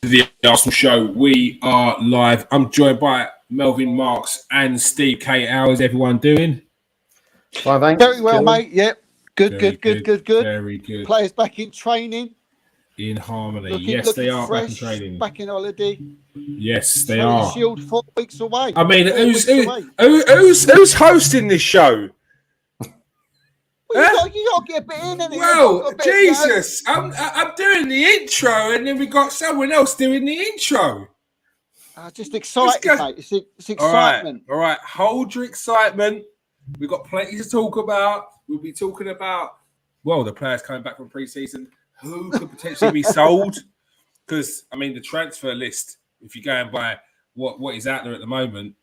The Arsenal Show. We are live. I'm joined by Melvin Marks and Steve K. How is everyone doing? Well, thanks. Very well, mate. Yep. Good. Very good. Players back in training. In harmony. Looking They are fresh, back in training. back in holiday. Yes, they are. Shield 4 weeks away. I mean, who's hosting this show? Well, you got to get a bit in, innit? Well, Jesus, I'm doing the intro, and then we got someone else doing the intro. Just excited, mate. It's excitement. All right. Hold your excitement. We've got plenty to talk about. We'll be talking about, the players coming back from pre-season, who could potentially be sold. Because, I mean, the transfer list, if you're going by what is out there at the moment,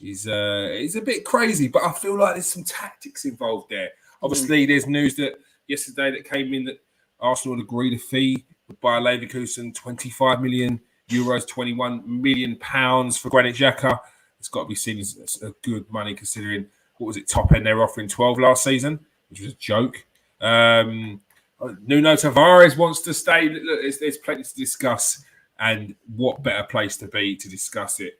is a bit crazy. But I feel like there's some tactics involved there. Obviously, there's news that yesterday that came in that Arsenal had agreed a fee by Leverkusen, 25 million euros, 21 million pounds for Granit Xhaka. It's got to be seen as a good money considering, top end they were offering 12 last season, which was a joke. Nuno Tavares wants to stay. Look, there's plenty to discuss, and what better place to be to discuss it.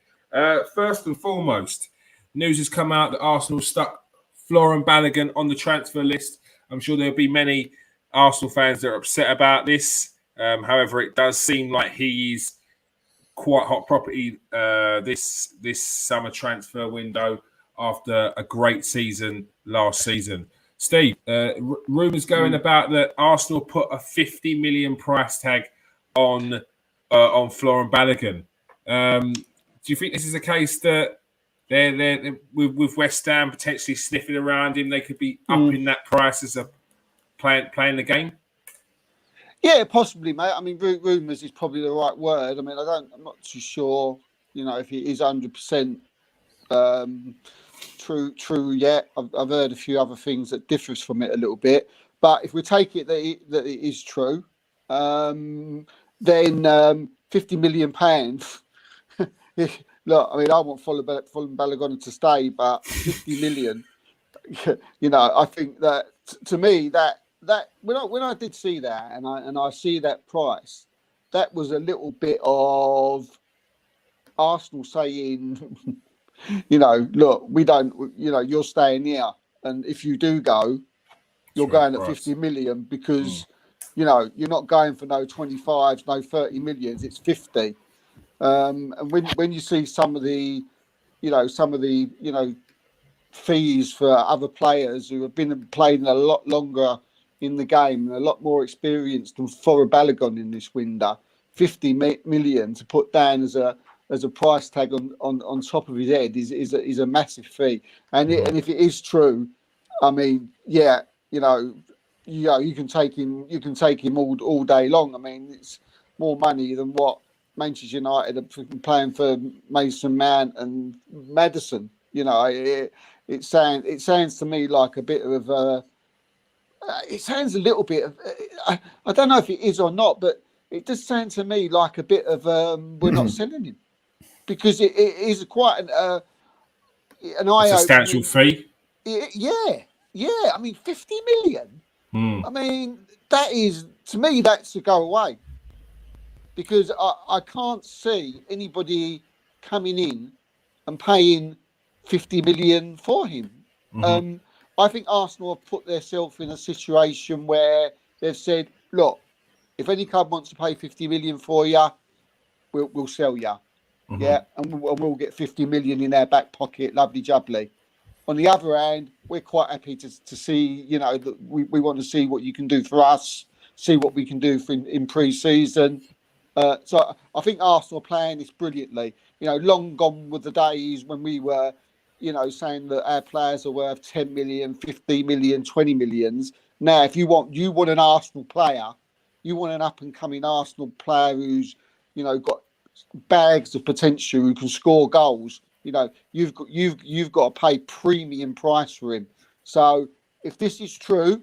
First and foremost, news has come out that Arsenal stuck Folarin Balogun on the transfer list. I'm sure there'll be many Arsenal fans that are upset about this. However, it does seem like he's quite hot property this summer transfer window after a great season last season. Steve, rumours going about that Arsenal put a 50 million price tag on Folarin Balogun. Do you think this is a case that they're with West Ham potentially sniffing around him? They could be upping that price as a playing the game. Yeah, possibly, mate. I mean, rumours is probably the right word. I mean, I'm not too sure, if it is 100% true yet. I've heard a few other things that differs from it a little bit. But if we take it that it is true, then £50 million. Look, I mean, I want Folarin Balogun to stay, but 50 million. I think that to me that when I did see that and I see that price, that was a little bit of Arsenal saying, look, we don't, you're staying here, and if you do go, you're going at 50 million because you're not going for no 25s, no 30 millions. It's 50. And when you see some of the fees for other players who have been playing a lot longer in the game and a lot more experienced than Folarin Balogun in this window, 50 million to put down as a price tag on top of his head is a massive fee. And if it is true, I mean, you can take him all day long. I mean, it's more money than what Manchester United are playing for Mason Mount and Maddison. It sounds to me like a bit of it sounds a little bit of I don't know if it is or not, but it does sound to me like a bit of we're not selling him, because it is quite an eye-opening. Substantial fee. Yeah. I mean, 50 million. I mean, that is, to me, that's a go away. Because I can't see anybody coming in and paying 50 million for him. I think Arsenal have put themselves in a situation where they've said, look, if any club wants to pay 50 million for you, we'll sell you. Yeah, and we'll get 50 million in our back pocket, lovely jubbly. On the other hand, we're quite happy to see, that we want to see what you can do for us, see what we can do in pre-season. So I think Arsenal are playing this brilliantly. Long gone with the days when we were, saying that our players are worth 10 million, 50 million, 20 millions. Now, if you want an Arsenal player, you want an up-and-coming Arsenal player who's, got bags of potential, who can score goals. You've got to pay premium price for him. So if this is true,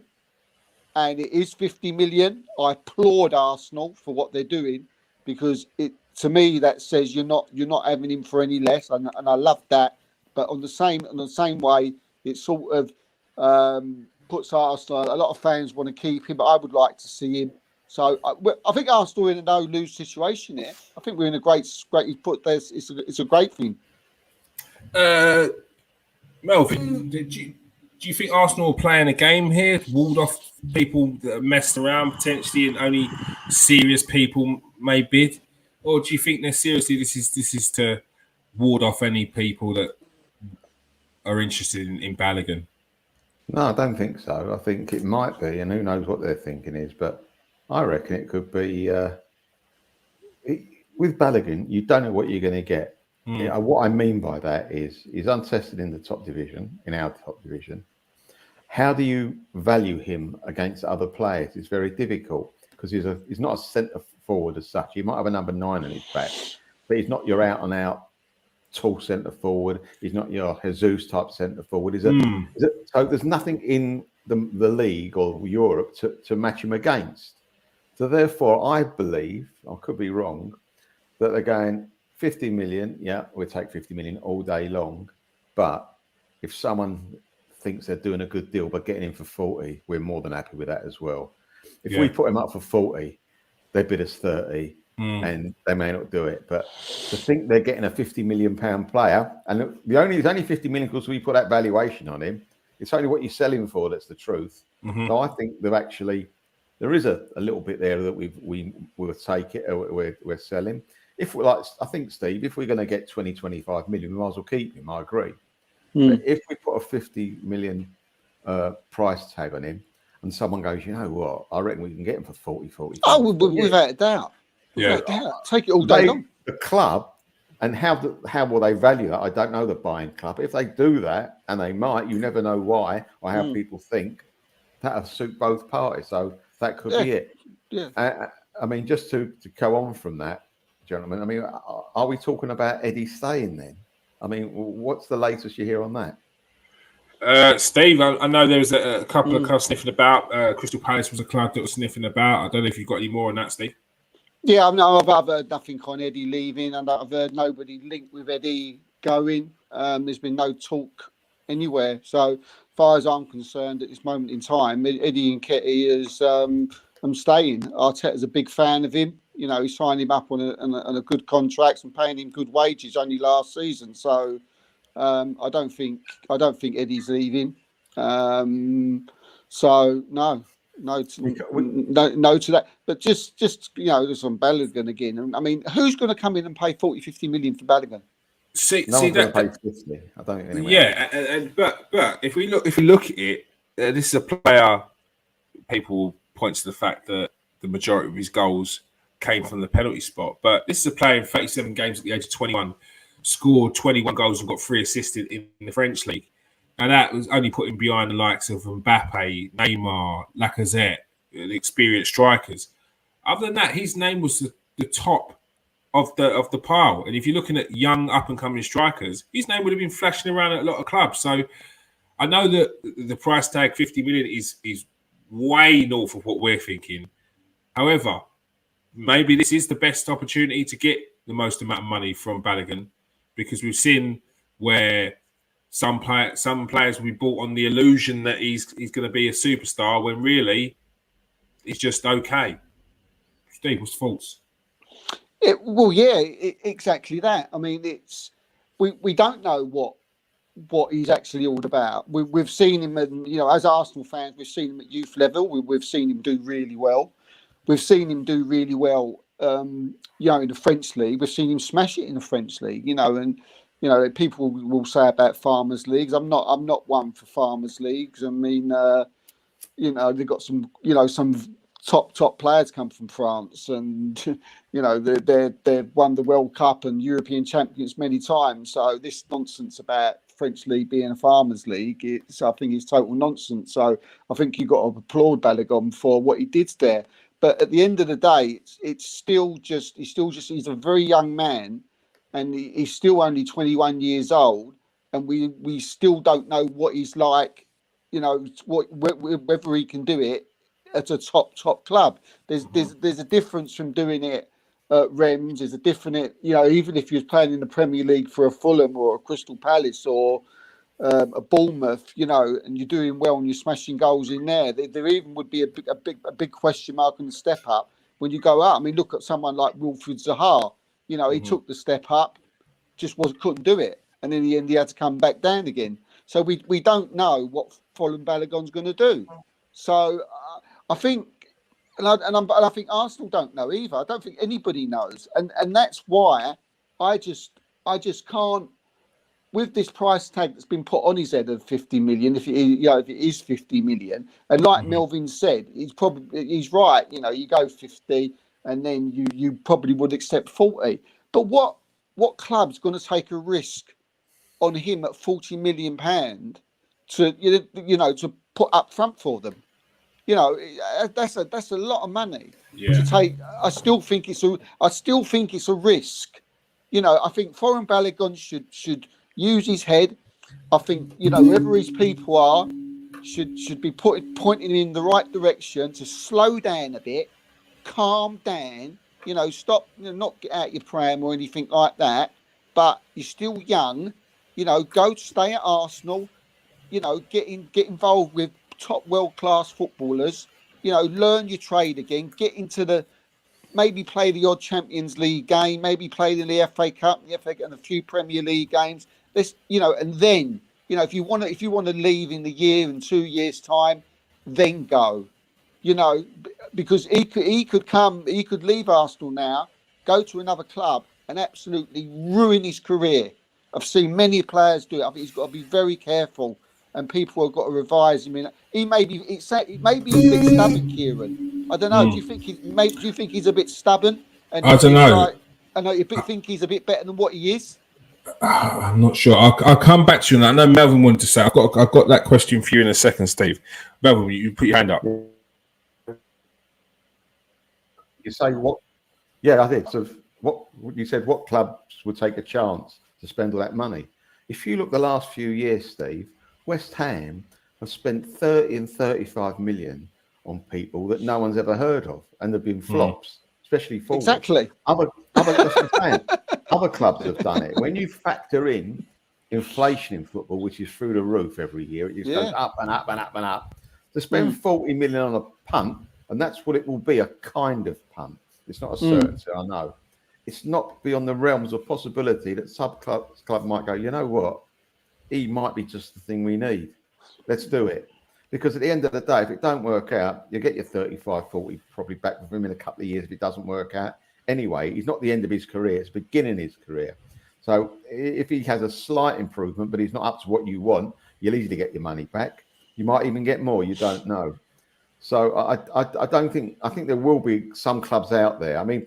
and it is 50 million, I applaud Arsenal for what they're doing, because to me that says you're not having him for any less, and I love that. But on the same way, it sort of puts Arsenal. A lot of fans want to keep him, but I would like to see him So I think Arsenal are in a no-lose situation here. I think we're in a great. You put this. It's a great thing. Melvin, do you think Arsenal are playing a game here, walled off people that are messed around potentially, and only serious people may bid, or do you think they're seriously this is to ward off any people that are interested in Balogun? No, I don't think so. I think it might be, and who knows what their thinking is, but I reckon it could be. With Balogun, you don't know what you're going to get. What I mean by that is he's untested in the top division, in our top division. How do you value him against other players? It's very difficult because he's not a centre forward as such. He might have a number 9 on his back, but he's not your out and out tall centre forward. He's not your Jesus type centre forward. So there's nothing in the league or Europe to match him against. So therefore, I believe, I could be wrong, that they're going 50 million. Yeah, we'll take 50 million all day long. But if someone thinks they're doing a good deal by getting him for 40, we're more than happy with that as well. If we put him up for 40, they bid us 30. And they may not do it, but to think they're getting a 50 million pound player, and it's only 50 million because we put that valuation on him. It's only what you sell him for that's the truth. So I think there is a little bit there that we will take it, or we're selling. If we're like, I think, Steve, if we're going to get 20, 25 million, we might as well keep him. I agree. But if we put a 50 million price tag on him, and someone goes, you know what, I reckon we can get him for 40, 40. Oh, without a doubt. Take it all day long. The club, and how will they value that? I don't know the buying club. If they do that, and they might, you never know why or how people think, that'll suit both parties. So that could be it. Yeah. I mean, just to go on from that, gentlemen, I mean, are we talking about Eddie staying then? I mean, what's the latest you hear on that? Steve, I know there was a couple of clubs sniffing about. Crystal Palace was a club that was sniffing about. I don't know if you've got any more on that, Steve. Yeah, I've heard nothing on Eddie leaving, and I've heard nobody linked with Eddie going. There's been no talk anywhere. So, as far as I'm concerned, at this moment in time, Eddie Nketiah is I'm staying. Arteta's a big fan of him. You know, he signed him up on a good contract and paying him good wages only last season. So, I don't think Eddie's leaving. So no to that. But just just on Balogun again. I mean, who's going to come in and pay 40, 50 million for Balogun? No one's going to pay 50. I don't think anyway. Yeah, but if we look at it, this is a player. People point to the fact that the majority of his goals came from the penalty spot. But this is a player in 37 games at the age of 21, scored 21 goals and got 3 assists in the French league. And that was only putting behind the likes of Mbappe, Neymar, Lacazette, the experienced strikers. Other than that, his name was the top of the pile. And if you're looking at young up-and-coming strikers, his name would have been flashing around at a lot of clubs. So I know that the price tag, 50 million, is way north of what we're thinking. However, maybe this is the best opportunity to get the most amount of money from Balogun, because we've seen where some players will be bought on the illusion that he's going to be a superstar when really he's just okay. Steve, what's thoughts? Exactly that. I mean, we don't know what he's actually all about. We've seen him, as Arsenal fans, we've seen him at youth level. We've seen him do really well. We've seen him do really well, in the French league. We've seen him smash it in the French league, and. People will say about farmers leagues. I'm not one for farmers leagues. I mean, they've got some top players come from France, and they've won the World Cup and European champions many times. So this nonsense about French league being a farmers league, I think it's total nonsense. So I think you've got to applaud Balogun for what he did there. But at the end of the day, he's a very young man. And he's still only 21 years old, and we still don't know what he's like, whether he can do it at a top club. There's a difference from doing it at Reims. There's a different, even if he was playing in the Premier League for a Fulham or a Crystal Palace or a Bournemouth, and you're doing well and you're smashing goals in there, there even would be a big question mark on the step up when you go out. I mean, look at someone like Wilfried Zaha. He took the step up, couldn't do it, and in the end he had to come back down again. So we don't know what Folarin Balogun's going to do. So I think, and I think Arsenal don't know either. I don't think anybody knows, and that's why I just can't. With this price tag that's been put on his head of 50 million, if it is 50 million, and like Melvin said, he's right. You go 50, and then you probably would accept 40. But what club's going to take a risk on him at 40 million pound to put up front for them? That's a lot of money to take. I still think it's a risk. I think Folarin Balogun should use his head. I think whoever his people are should be pointing him in the right direction to slow down a bit, calm down. Stop, not get out your pram or anything like that. But you're still young. Go stay at Arsenal. Get involved with top world class footballers. Learn your trade again. Get into maybe play the odd Champions League game. Maybe play in the FA Cup, and a few Premier League games. And then if you want to leave in the year and 2 years time, then go. Because he could leave Arsenal now, go to another club, and absolutely ruin his career. I've seen many players do it. I think he's got to be very careful, and people have got to revise him. He may be a bit stubborn, Kieran. I don't know. Do you think he's a bit stubborn? And I don't know. You think he's a bit better than what he is? I'm not sure. I'll come back to you on that. I know Melvin wanted to say. I've got that question for you in a second, Steve. Melvin, you put your hand up. You say what? Yeah, I think so. What you said? What clubs would take a chance to spend all that money? If you look the last few years, Steve, West Ham have spent 30 and 35 million on people that no one's ever heard of, and they've been flops, especially forwards. Exactly. Other clubs have done it. When you factor in inflation in football, which is through the roof every year, it just goes up and up and up and up. To spend 40 million on a punt, and that's what it will be, a kind of punt. It's not a certainty, I know. It's not beyond the realms of possibility that club might go, you know what? He might be just the thing we need. Let's do it. Because at the end of the day, if it don't work out, you get your 35, 40 probably back with him in a couple of years if it doesn't work out. Anyway, he's not the end of his career. It's beginning his career. So if he has a slight improvement, but he's not up to what you want, you'll easily get your money back. You might even get more. You don't know. So I don't think. I think there will be some clubs out there. I mean,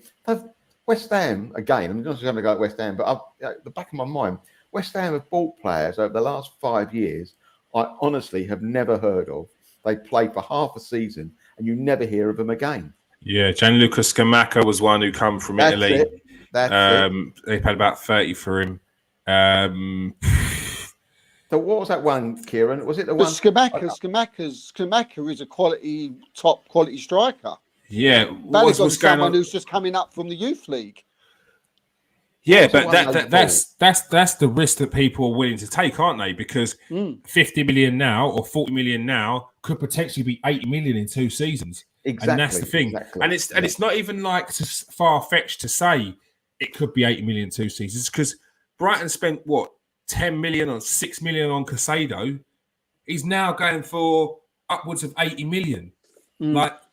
West Ham again. I'm not just going to go at West Ham, but at the back of my mind, West Ham have bought players over the last 5 years I honestly have never heard of. They play for half a season, and you never hear of them again. Yeah, Gianluca Scamacca was one who come from Italy. That's it. They paid about 30 for him. So what was that one, Kieran? Was it the one? Scamacca is a top quality striker. Yeah, Balogun's someone who's just coming up from the youth league. Yeah, but that's the risk that people are willing to take, aren't they? Because 50 million now or 40 million now could potentially be 80 million in 2 seasons. Exactly, and that's the thing. Exactly. And it's not even like far-fetched to say it could be 80 million 2 seasons, because Brighton spent 10 million or 6 million on Casado. He's now going for upwards of 80 million,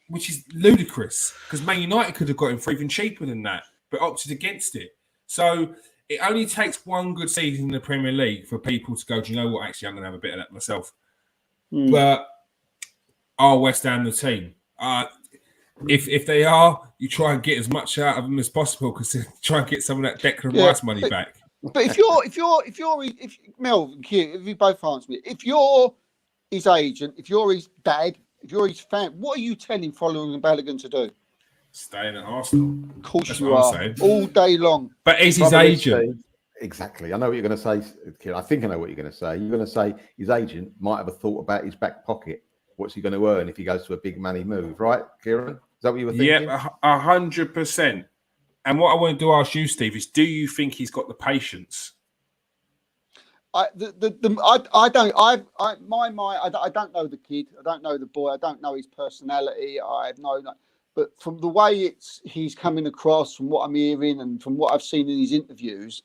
which is ludicrous, because Man United could have got him for even cheaper than that, but opted against it. So it only takes one good season in the Premier League for people to go, do you know what? Actually, I'm going to have a bit of that myself. But are West Ham the team? If they are, you try and get as much out of them as possible, because try and get some of that Declan Rice money back. But if Mel, if you both answer me, if you're his agent, if you're his dad, if you're his fan, what are you telling Folarin Balogun to do? Staying at Arsenal. Of course you are. All day long. But is his agent? Exactly. I know what you're going to say, Kieran. I think I know what you're going to say. You're going to say his agent might have a thought about his back pocket. What's he going to earn if he goes to a big money move, right, Kieran? Is that what you were thinking? Yeah, 100%. And what I wanted to ask you, Steve, is do you think he's got the patience? I don't know the kid. I don't know the boy. I don't know his personality. I have no. But from the way he's coming across, from what I'm hearing and from what I've seen in his interviews,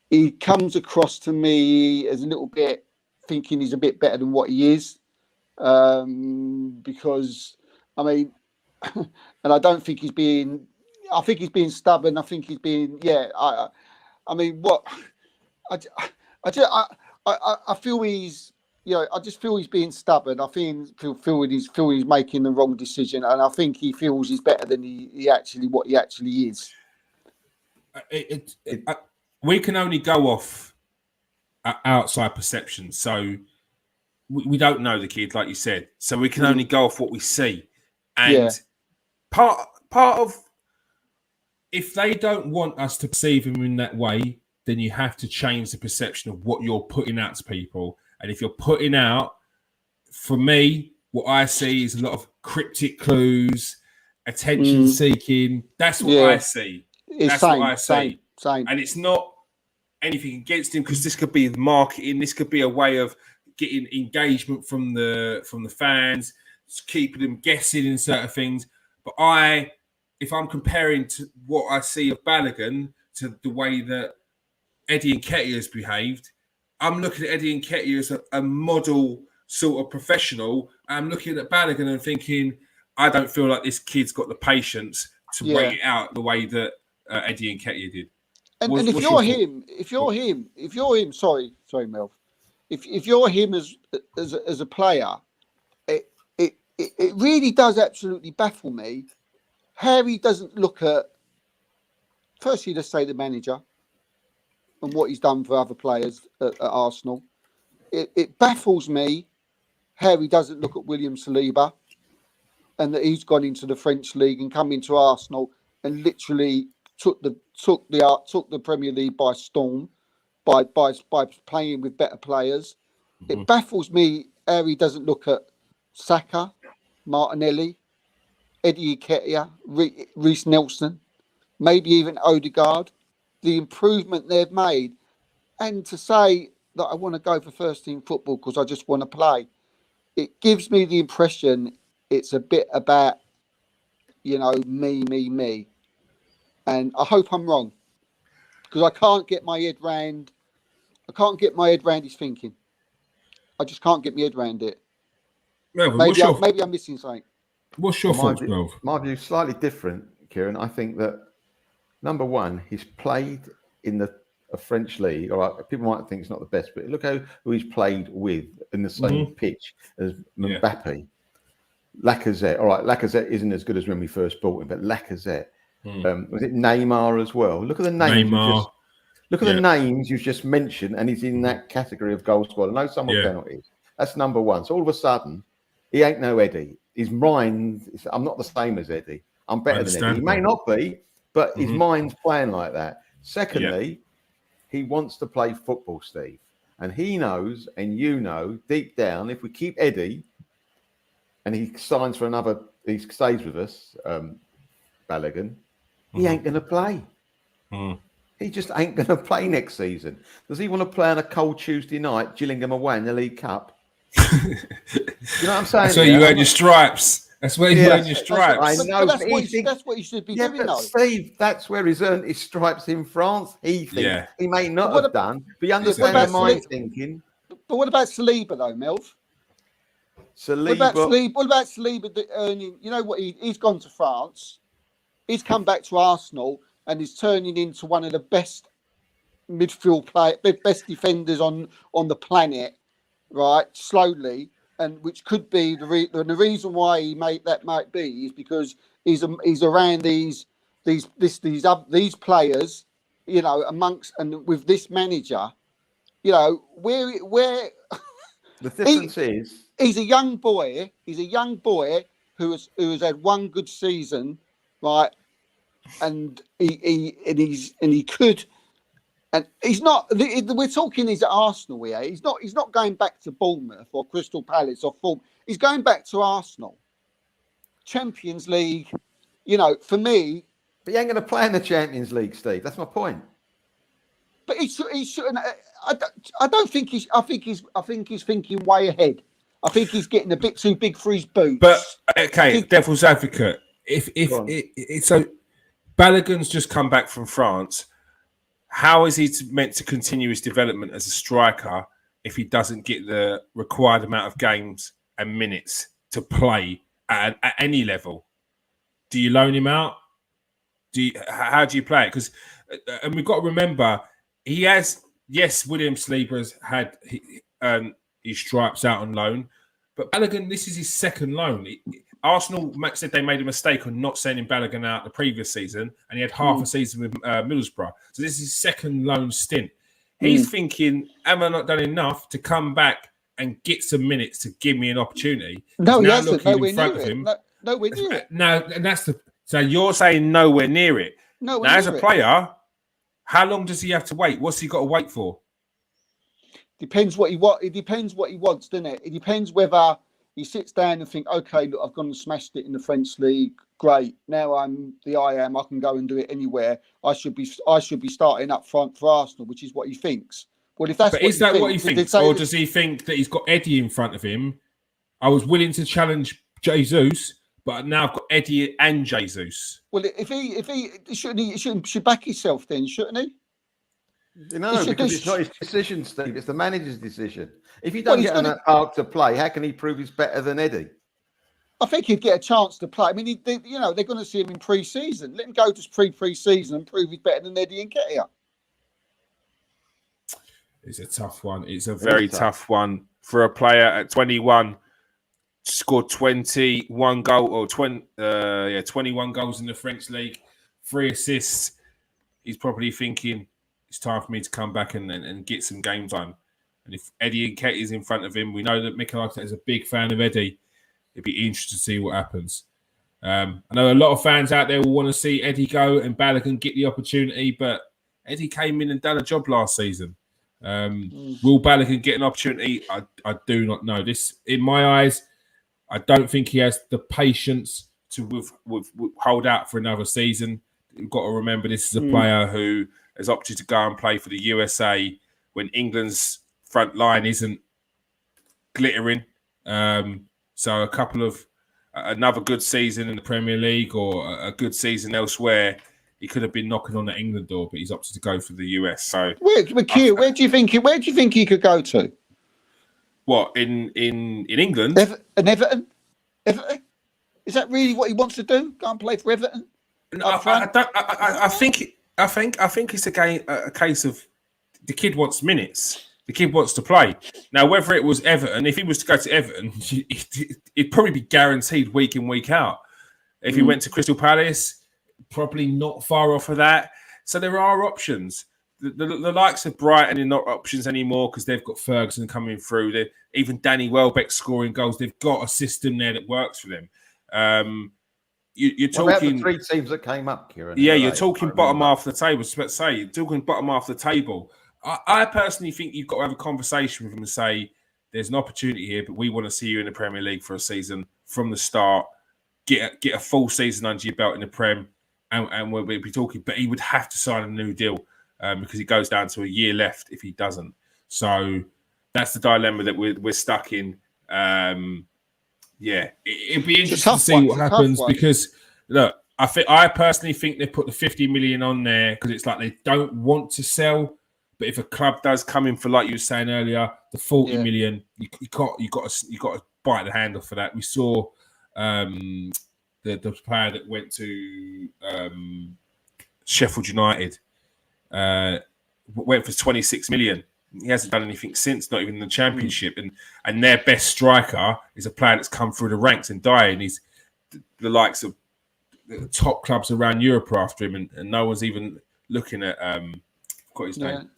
he comes across to me as a little bit thinking he's a bit better than what he is. Because I mean, and I don't think he's being. I think he's being stubborn. I think he's being. Yeah. I mean, what? I feel he's. You know, I just feel he's being stubborn. I feel he's making the wrong decision, and I think he feels he's better than he actually is. We can only go off outside perception, so we don't know the kid, like you said. So we can only go off what we see, and part of if they don't want us to perceive him in that way, then you have to change the perception of what you're putting out to people. And if you're putting out, for me, what I see is a lot of cryptic clues, attention seeking. That's what I see. That's what I see. Same. And it's not anything against him, because this could be marketing. This could be a way of getting engagement from the fans, keeping them guessing in certain things. But if I'm comparing to what I see of Balogun to the way that Eddie Nketiah has behaved, I'm looking at Eddie Nketiah as a model sort of professional. I'm looking at Balogun and thinking, I don't feel like this kid's got the patience to wait it out the way that Eddie Nketiah did. And if you're him, sorry, Mel. If you're him as a player, it really does absolutely baffle me how he doesn't look at, firstly, let's say the manager and what he's done for other players at Arsenal. It baffles me how he doesn't look at William Saliba and that he's gone into the French league and come into Arsenal and literally took the Premier League by storm by playing with better players. It baffles me how he doesn't look at Saka, Martinelli, Eddie Nketiah, Reece Nelson, maybe even Odegaard, the improvement they've made, and to say that I want to go for first team football because I just want to play. It gives me the impression it's a bit about, me. And I hope I'm wrong, because I can't get my head round his thinking. I just can't get my head round it. Melvin, maybe I'm missing something. What's your thoughts, Melv? My view is slightly different, Kieran. I think that, number one, he's played in a French league. All right, people might think it's not the best, but look who he's played with in the same pitch as Mbappe. Lacazette. All right, Lacazette isn't as good as when we first bought him, but Lacazette. Was it Neymar as well? Look at the names. Look at the names you've just mentioned, and he's in that category of goal scorer. No, some penalties. That's number one. So all of a sudden, he ain't no Eddie. His mind is, I'm not the same as Eddie. I'm better than Eddie. He may not be, but his mind's playing like that. Secondly, he wants to play football, Steve. And he knows, and you know, deep down, if we keep Eddie and he signs for another, he stays with us, Balogun, he ain't going to play. He just ain't going to play next season. Does he want to play on a cold Tuesday night, Gillingham away in the League Cup? You know what I'm saying? That's where you earn your stripes. That's where you earn your stripes. I know. That's what he should be doing, though. Steve, that's where he's earned his stripes in France. He thinks he may not have done, but you understand my thinking. But what about Saliba, though, Melv? What about Saliba earning? You know what? He's gone to France. He's come back to Arsenal and is turning into one of the best best defenders on the planet. Right, slowly, and which could be the reason why he might be is because he's around these players, amongst and with this manager, where the difference is he's a young boy. He's a young boy who has had one good season, right, and he could. And he's not. We're talking. He's at Arsenal here. He's not going back to Bournemouth or Crystal Palace or Fulham. He's going back to Arsenal. Champions League. For me. But he ain't going to play in the Champions League, Steve. That's my point. But he shouldn't. I don't think he's. I think he's thinking way ahead. I think he's getting a bit too big for his boots. But okay, devil's advocate. If so, Balogun's just come back from France. How is he meant to continue his development as a striker if he doesn't get the required amount of games and minutes to play at any level? Do you loan him out? How do you play it? Because and we've got to remember he has. Yes, William Saliba's had his stripes out on loan, but Balogun, this is his second loan. Arsenal said they made a mistake on not sending Balogun out the previous season, and he had half a season with Middlesbrough. So this is his second loan stint. He's thinking, am I not done enough to come back and get some minutes to give me an opportunity? No, he hasn't. Nowhere near it. Nowhere near it. Now, and that's the. So you're saying nowhere near it. Nowhere now, near as a player, how long does he have to wait? What's he got to wait for? Depends what he wants. It depends what he wants, doesn't it? It depends whether he sits down and think, okay, look, I've gone and smashed it in the French league. Great. Now I can go and do it anywhere. I should be starting up front for Arsenal, which is what he thinks. Well, if that's but is that what he thinks, or does he think that he's got Eddie in front of him? I was willing to challenge Jesus, but now I've got Eddie and Jesus. Well, if he should back himself then, shouldn't he? No, because it's not his decision, Steve. It's the manager's decision. If you don't get on that park to play, how can he prove he's better than Eddie? I think he'd get a chance to play. I mean, they're going to see him in pre-season. Let him go to pre-season and prove he's better than Eddie and Nketiah. It's a tough one. It's a very tough one for a player at 21. Scored 21 goals or 21 goals in the French league, 3 assists. He's probably thinking it's time for me to come back and get some game time. And if Eddie Nketiah is in front of him, we know that Mikel Arteta is a big fan of Eddie. It'd be interesting to see what happens. I know a lot of fans out there will want to see Eddie go and Balogun get the opportunity, but Eddie came in and done a job last season. Will Balogun get an opportunity? I do not know. This, in my eyes, I don't think he has the patience to hold out for another season. You've got to remember this is a player who has opted to go and play for the USA when England's front line isn't glittering. So another good season in the Premier League or a good season elsewhere, he could have been knocking on the England door, but he's opted to go for the US. So where do you think he could go to? What in England? Everton? Is that really what he wants to do? Go and play for Everton? I think it's a case of the kid wants minutes. The kid wants to play. Now, whether it was Everton, if he was to go to Everton, he'd probably be guaranteed week in, week out. If he went to Crystal Palace, probably not far off of that. So there are options. The likes of Brighton are not options anymore because they've got Ferguson coming through. Even Danny Welbeck scoring goals. They've got a system there that works for them. You're talking about the 3 teams that came up, Kieran. Yeah, you're talking bottom half of the table. You're talking bottom half of the table. I personally think you've got to have a conversation with them and say, there's an opportunity here, but we want to see you in the Premier League for a season from the start. Get a full season under your belt in the Prem, and we'll be talking. But he would have to sign a new deal because it goes down to a year left if he doesn't. So that's the dilemma that we're stuck in. It'd be interesting to see what happens because look, I personally think they put the 50 million on there because it's like they don't want to sell. But if a club does come in for, like you were saying earlier, the 40 million, you got to bite the handle for that. We saw the player that went to Sheffield United went for 26 million. He hasn't done anything since, not even in the Championship. And their best striker is a player that's come through the ranks and died. And he's the likes of the top clubs around Europe are after him, and no one's even looking at. Got his name.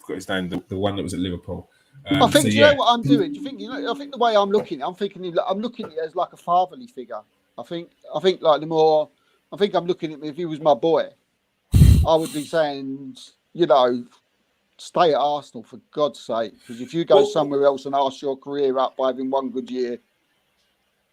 The one that was at Liverpool. I think. You know what I'm doing? Do you think? I think the way I'm looking, I'm looking at it as like a fatherly figure. I think like the more. I think I'm looking at him. If he was my boy, I would be saying, stay at Arsenal for God's sake. Because if you go somewhere else and arse your career up by having one good year.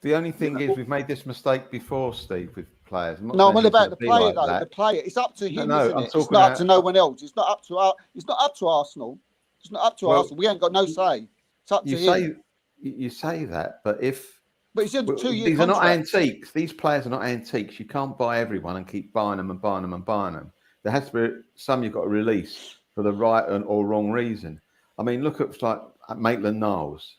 The only thing is, we've made this mistake before, Steve, with players. I'm not No, saying I'm all he's about gonna the be player like though. that. The player. It's up to him, No, isn't I'm it? It's talking not up to about- no one else. It's not up to It's not up to Arsenal. It's not up to Well, Arsenal. We ain't got no say. It's up to him. You say that, but if But it's a 2-year these are not contract. antiques, these players are not antiques. You can't buy everyone and keep buying them and buying them and buying them. There has to be some you've got to release for the right or wrong reason. I mean, look at like Maitland-Niles.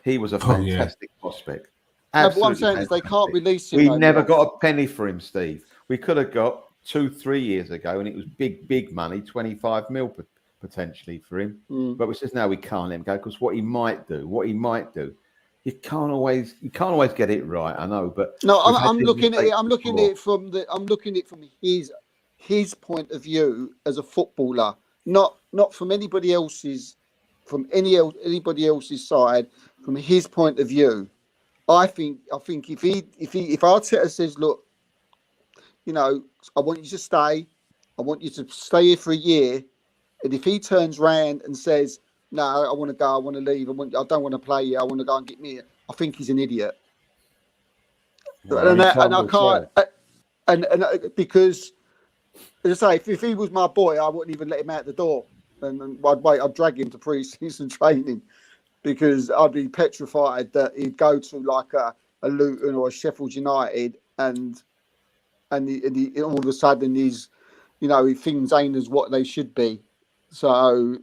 He was a fantastic prospect. No, but what I'm Absolutely saying is they can't fantastic. release him. We though, never Ralph. got a penny for him, Steve. We could have got 2-3 years ago, and it was big money, 25 mil potentially for him. But we says now we can't let him go because what he might do. You can't always get it right. I know, but no, I'm looking at it. I'm looking at it from his point of view as a footballer, not from anybody else's, anybody else's side. From his point of view, I think if Arteta says, look, you know, I want you to stay. I want you to stay here for a year. And if he turns round and says, no, I want to go, I want to leave, I don't want to play here, I want to go and get me, I think he's an idiot. Well, Because, as I say, if he was my boy, I wouldn't even let him out the door. And I'd drag him to pre-season training because I'd be petrified that he'd go to like a Luton or a Sheffield United and all of a sudden he's, you know, things ain't as what they should be. So,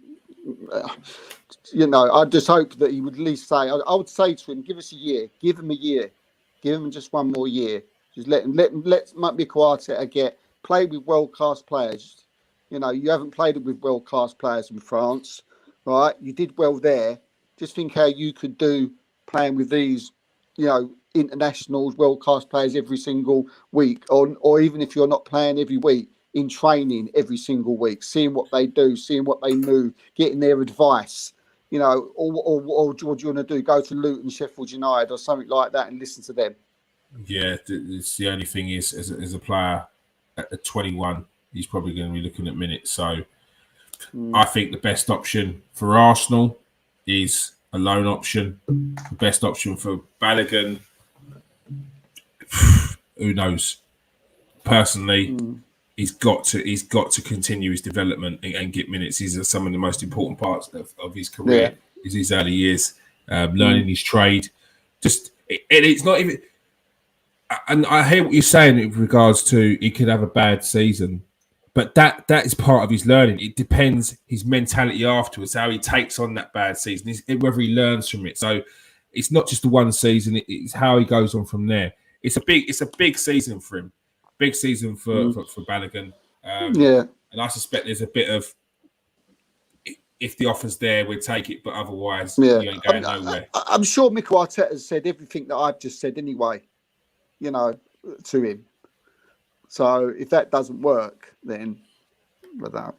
you know, I just hope that he would at least say, I would say to him, give us a year, give him a year, give him just one more year. Just let Mikel Arteta play with world-class players. You know, you haven't played with world-class players in France, right? You did well there. Just think how you could do playing with these, you know, internationals, world-class players every single week, or even if you're not playing every week, in training every single week, seeing what they do, seeing what they move, getting their advice, you know, or what do you want to do? Go to Luton, Sheffield United or something like that and listen to them. Yeah, it's the only thing is, as a player at 21, he's probably going to be looking at minutes. So I think the best option for Arsenal is a loan option. The best option for Balogun, who knows? Personally, he's got to continue his development and get minutes. These are some of the most important parts of his career. Is his early years, learning his trade. It's not even. And I hear what you're saying in regards to he could have a bad season, but that is part of his learning. It depends his mentality afterwards, how he takes on that bad season, whether he learns from it. So it's not just the one season; it's how he goes on from there. It's a big season for him, big season for Balogun. And I suspect there's a bit of if the offer's there, we'll take it, but otherwise, you ain't going nowhere. I'm sure Mikel Arteta has said everything that I've just said anyway. You know, to him. So if that doesn't work, then without.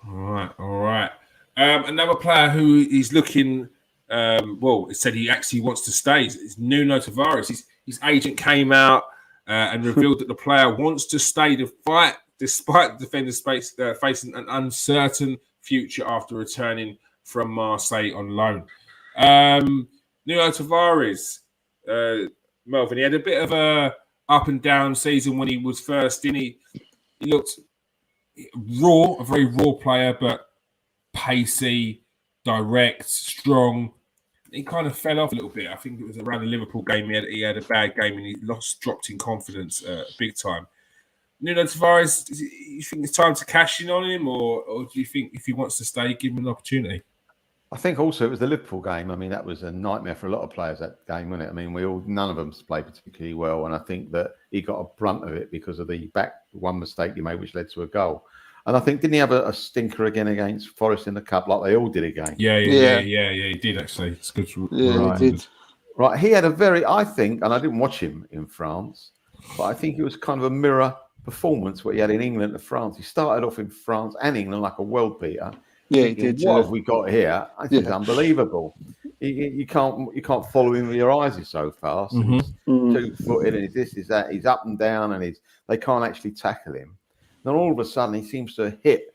All right. Another player who is looking, it said he actually wants to stay. It's Nuno Tavares. His agent came out and revealed that the player wants to stay to fight, despite the defenders facing an uncertain future after returning from Marseille on loan. Nuno Tavares. Melvin, he had a bit of a up and down season when he was first in. He looked raw, a very raw player, but pacey, direct, strong. He kind of fell off a little bit. I think it was around the Liverpool game. He had a bad game and he dropped in confidence big time. Nuno Tavares, you think it's time to cash in on him, or do you think if he wants to stay, give him an opportunity? I think also it was the Liverpool game. I mean, that was a nightmare for a lot of players, that game, wasn't it? I mean, none of them played particularly well. And I think that he got a brunt of it because of the one mistake he made, which led to a goal. And I think, didn't he have a stinker again against Forest in the Cup, like they all did again? Yeah, he did actually. It's good. Yeah, he did. Right, he had I think, and I didn't watch him in France, but I think it was kind of a mirror performance what he had in England to France. He started off in France and England like a world beater. Yeah, he did. What have we got here? I think it's unbelievable. You can't follow him with your eyes. He's so fast. Mm-hmm. He's 2-footed, and he's that. He's up and down, and they can't actually tackle him. Then all of a sudden, he seems to hit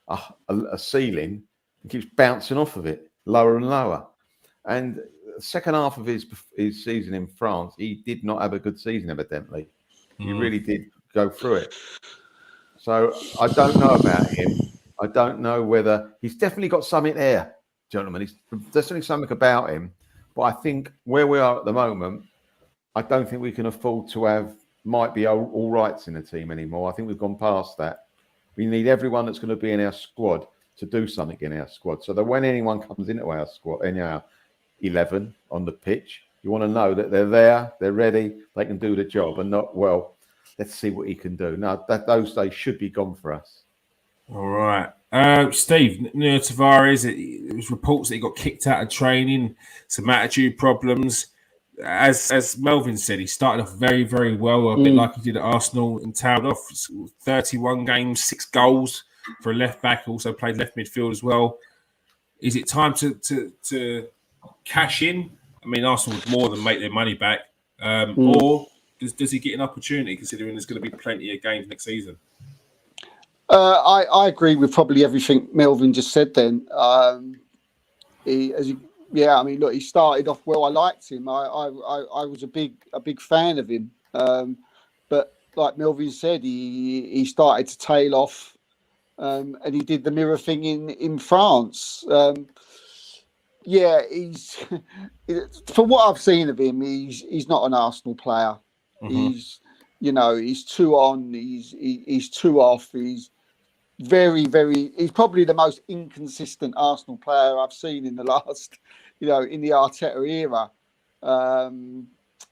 a ceiling and keeps bouncing off of it, lower and lower. And the second half of his season in France, he did not have a good season, evidently. He really did go through it. So I don't know about him. I don't know whether he's definitely got something there, gentlemen. There's definitely something about him. But I think where we are at the moment, I don't think we can afford to have might be all rights in the team anymore. I think we've gone past that. We need everyone that's going to be in our squad to do something in our squad. So that when anyone comes into our squad, in our 11 on the pitch, you want to know that they're there, they're ready, they can do the job, and not, well, let's see what he can do. No, those days should be gone for us. All right. Steve, Nuno Tavares, it was reports that he got kicked out of training, some attitude problems. As Melvin said, he started off very, very well, a bit like he did at Arsenal, and tailed off 31 games, 6 goals for a left back, also played left midfield as well. Is it time to cash in? I mean, Arsenal would more than make their money back. Or does he get an opportunity, considering there's going to be plenty of games next season? I agree with probably everything Melvin just said then. I mean, look, he started off well. I liked him. I was a big fan of him. But like Melvin said, he started to tail off, and he did the mirror thing in France. He's from what I've seen of him, he's not an Arsenal player. He's too on. He's too off. He's very, very. He's probably the most inconsistent Arsenal player I've seen in the last, in the Arteta era.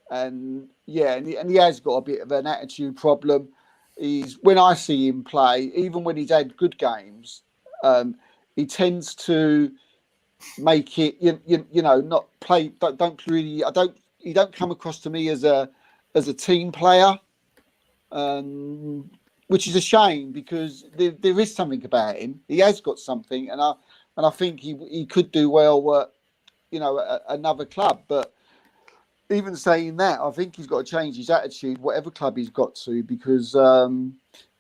And he has got a bit of an attitude problem. When I see him play, even when he's had good games, he tends to make it, not play. Don't really. He don't come across to me as a team player. Which is a shame, because there is something about him. He has got something, and I think he could do well at another club. But even saying that, I think he's got to change his attitude, whatever club he's got to, because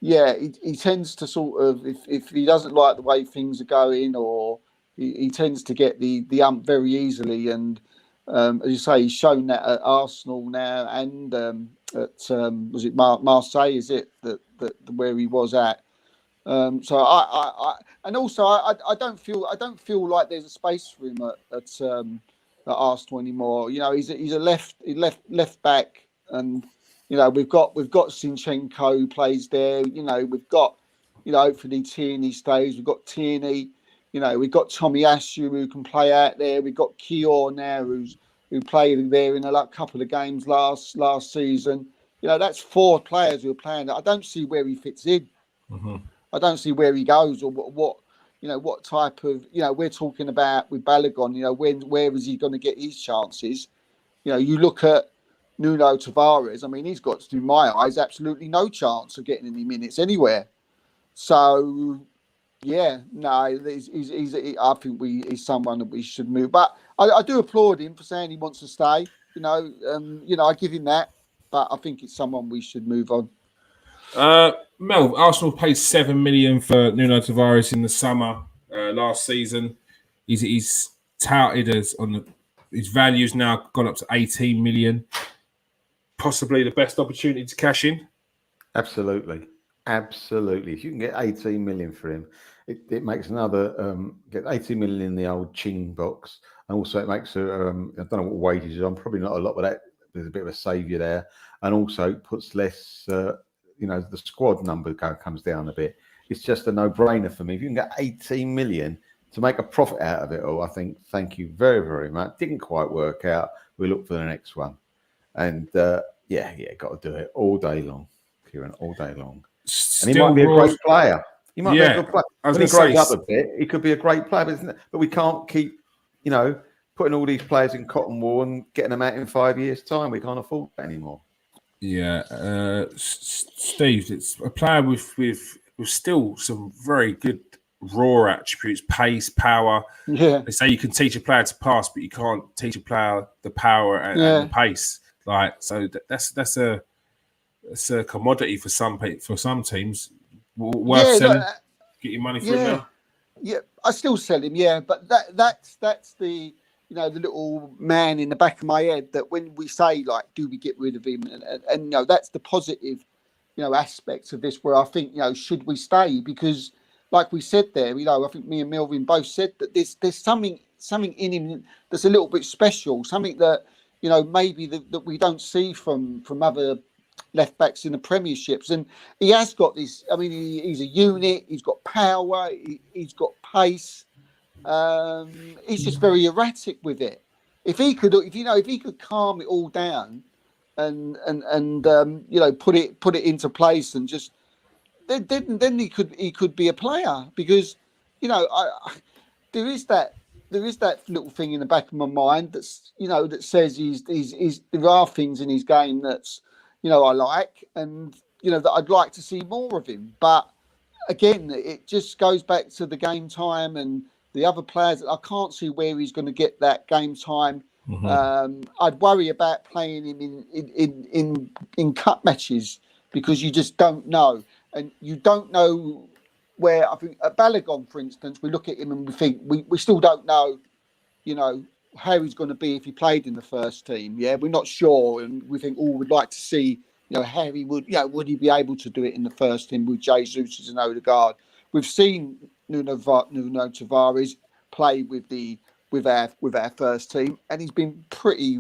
he tends to sort of, if he doesn't like the way things are going, or he tends to get the ump very easily. And as you say, he's shown that at Arsenal now, and at was it Marseille? Is it that where he was at? So I don't feel like there's a space for him at Arsenal anymore. He's a left back, and we've got Zinchenko who plays there. We've got hopefully Tierney stays. We've got Tierney. We've got Tomiyasu who can play out there. We've got Kior now who played there in a couple of games last season. That's 4 players who are playing. I don't see where he fits in. I don't see where he goes, or what type of, we're talking about with Balogun, where is he going to get his chances? You look at Nuno Tavares, I mean, he's got, to my eyes, absolutely no chance of getting any minutes anywhere. So, I think he's someone that we should move. But I do applaud him for saying he wants to stay. I give him that. But I think it's someone we should move on. Mel, Arsenal paid $7 million for Nuno Tavares in the summer last season. He's touted as his value's now gone up to 18 million. Possibly the best opportunity to cash in. Absolutely. If you can get 18 million for him, it makes another get 18 million in the old Ching box, and also it makes I don't know what wages is on, probably not a lot, but that there's a bit of a saviour there, and also puts less. The squad number comes down a bit. It's just a no-brainer for me. If you can get 18 million to make a profit out of it all, I think thank you very, very much. Didn't quite work out. We look for the next one, and got to do it all day long, Kieran, all day long. And he might be a great player. He might be a good player. When he grows up a bit, he could be a great player, but we can't keep, putting all these players in cotton wool and getting them out in 5 years' time. We can't afford that anymore. Yeah, Steve, it's a player with still some very good raw attributes: pace, power. Yeah, they say you can teach a player to pass, but you can't teach a player the power and the pace. That's a commodity for some teams. Worth selling. Get your money for him now. Yeah, I still sell him. Yeah, but that's the the little man in the back of my head that when we say, like, do we get rid of him? And that's the positive, aspects of this where I think, should we stay? Because like we said there, I think me and Melvin both said that there's something in him that's a little bit special, something that, maybe that we don't see from other left backs in the premierships. And he has got this, I mean, he's a unit, he's got power, he's got pace. He's just very erratic with it. If he could calm it all down and put it into place and just then he could be a player, because there is that little thing in the back of my mind that's that says there are things in his game that's I like, and that I'd like to see more of him. But again, it just goes back to the game time and the other players. I can't see where he's going to get that game time. Mm-hmm. I'd worry about playing him in cup matches, because you just don't know, and you don't know where. I think at Balogun, for instance, we look at him and we think we still don't know, how he's going to be if he played in the first team. Yeah, we're not sure, and we think, we'd like to see, how he would, would he be able to do it in the first team with Jesus and Odegaard? We've seen Nuno Tavares play with our first team, and he's been pretty,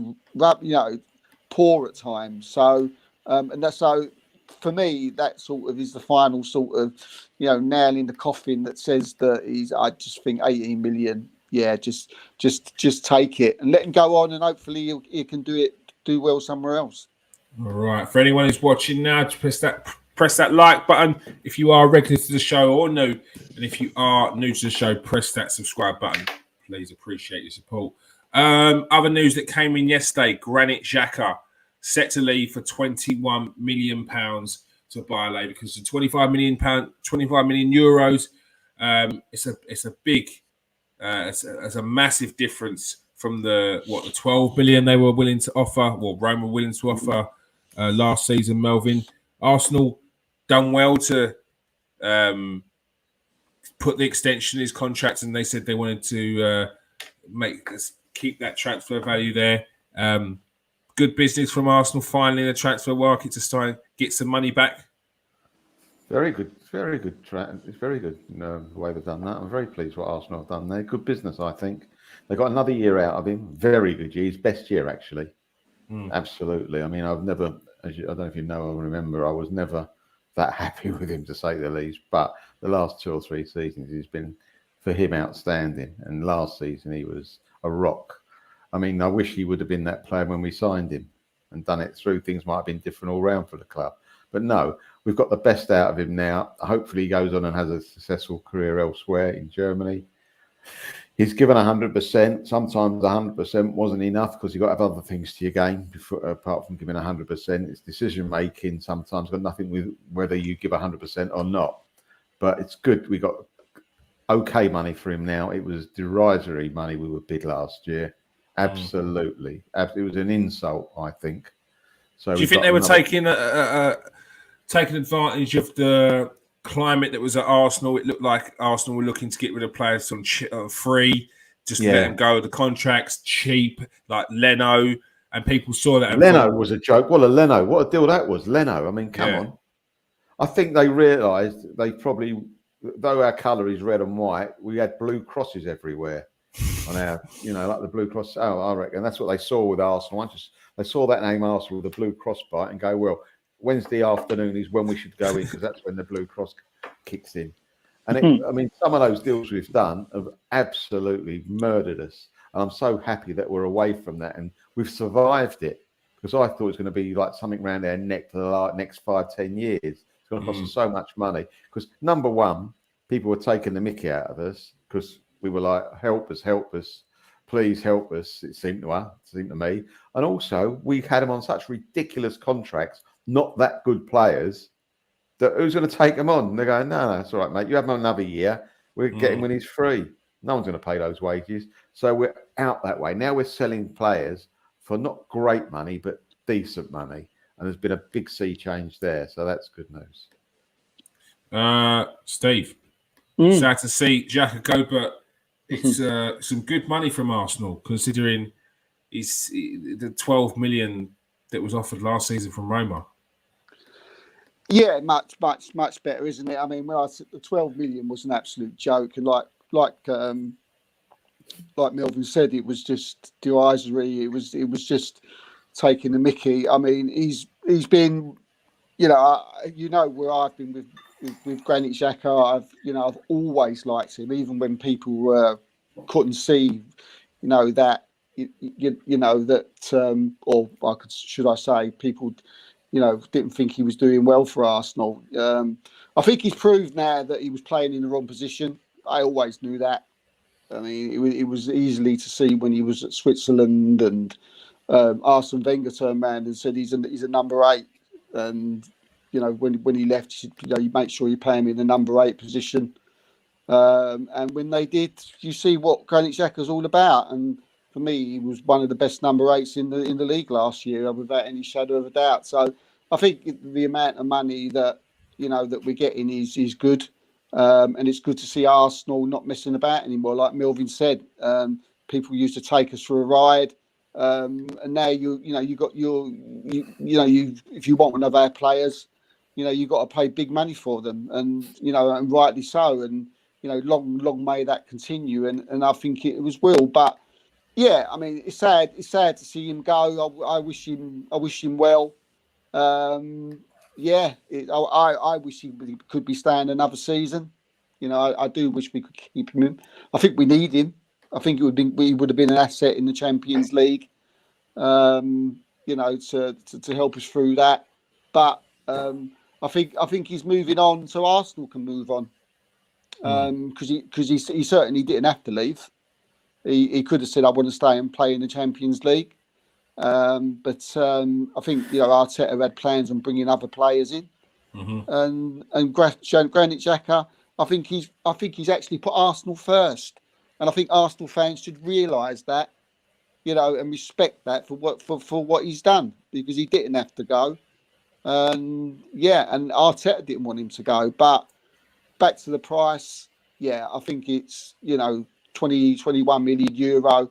poor at times. So, and that's so. For me, that sort of is the final sort of, nail in the coffin that says that I just think 18 million. Yeah, just take it and let him go on, and hopefully he can do well somewhere else. All right. For anyone who's watching now, press that like button if you are regular to the show or new, and if you are new to the show, press that subscribe button. Please, appreciate your support. Other news that came in yesterday: Granit Xhaka set to leave for £21 million to Bayer, because the €25 million, it's a big. It's a massive difference from the 12 billion they were willing to offer, Rome were willing to offer last season. Melvin, Arsenal done well to put the extension in his contract, and they said they wanted to keep that transfer value there. Good business from Arsenal finally in the transfer market to try and get some money back. Very good. It's very good. It's very good the way they've done that. I'm very pleased what Arsenal have done. They're good business, I think. They got another year out of him. Very good year. His best year, actually. Absolutely. I mean, I've never, I don't know if you know or remember, I was never that happy with him, to say the least. But the last 2 or 3 seasons, he's been, for him, outstanding. And last season, he was a rock. I mean, I wish he would have been that player when we signed him and done it through. Things might have been different all round for the club. But no, we've got the best out of him now. Hopefully he goes on and has a successful career elsewhere in Germany. He's given 100%. Sometimes 100% wasn't enough, because you've got to have other things to your game apart from giving 100%. It's decision-making sometimes got nothing with whether you give 100% or not. But it's good. We got okay money for him now. It was derisory money we were bid last year. Absolutely. It was an insult, I think. So do you think they were taking advantage of the climate that was at Arsenal? It looked like Arsenal were looking to get rid of players on free, just to let them go. The contracts cheap, like Leno, and people saw that. Leno was a joke. What a deal that was. Leno, I mean, come on. I think they realised they probably, though our colour is red and white, we had blue crosses everywhere on our, like the blue cross. Oh, I reckon that's what they saw with Arsenal. They saw that name Arsenal with a blue cross by it and go, well, Wednesday afternoon is when we should go in, because that's when the blue cross kicks in. And I mean, some of those deals we've done have absolutely murdered us. And I'm so happy that we're away from that and we've survived it, because I thought it was going to be like something around our neck for the next 5-10 years. It's going to cost us so much money. Because number one, people were taking the mickey out of us, because we were like, help us. Please help us, it seemed to me. And also, we had them on such ridiculous contracts, not that good players, that who's going to take them on? And they're going, no, it's all right, mate. You have him another year. We'll get him when he's free. No one's going to pay those wages. So we're out that way. Now we're selling players for not great money, but decent money. And there's been a big sea change there. So that's good news. Steve, sad to see Xhaka go, but it's some good money from Arsenal, considering it's the 12 million that was offered last season from Roma. Yeah, much better, isn't it? I mean, when I said the 12 million was an absolute joke, and like Melvin said, it was just derisory. It was just taking the mickey. I mean, he's been, where I've been with Granit Xhaka. I've always liked him, even when people couldn't see, that should I say, people, didn't think he was doing well for Arsenal. I think he's proved now that he was playing in the wrong position. I always knew that. I mean, it was easily to see when he was at Switzerland, and Arsene Wenger turned around and said he's a number 8, and when he left, he said, you make sure you play him in the number 8 position. And when they did, you see what Granit Xhaka's all about. And for me, he was one of the best number 8s in the league last year, without any shadow of a doubt. So I think the amount of money that that we're getting is good. And it's good to see Arsenal not messing about anymore. Like Melvin said, people used to take us for a ride, and now if you want one of our players, you've got to pay big money for them, and and rightly so. And long may that continue. And I think it was will. But yeah, I mean, it's sad to see him go. I wish him well. I wish he could be staying another season. I do wish we could keep him in. I think we need him. I think he would have been an asset in the Champions League, to help us through that. But I think he's moving on so Arsenal can move on, because he certainly didn't have to leave. He could have said, I want to stay and play in the Champions League. But I think Arteta had plans on bringing other players in, and Granit Xhaka. I think he's actually put Arsenal first, and I think Arsenal fans should realise that, and respect that for what he's done, because he didn't have to go, and Arteta didn't want him to go. But back to the price, I think it's 21 million euro.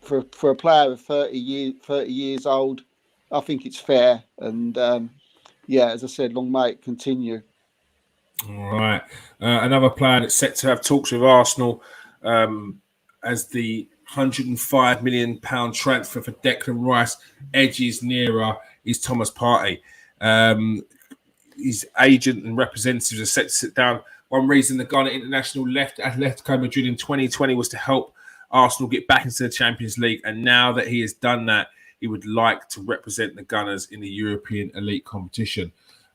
For a player of 30 years old, I think it's fair. And as I said, long may it continue. All right. Another player that's set to have talks with Arsenal as the £105 million transfer for Declan Rice edges nearer is Thomas Partey. His agent and representatives are set to sit down. One reason the Ghana international left Atletico Madrid in 2020 was to help Arsenal get back into the Champions League, and now that he has done that, he would like to represent the Gunners in the European elite competition.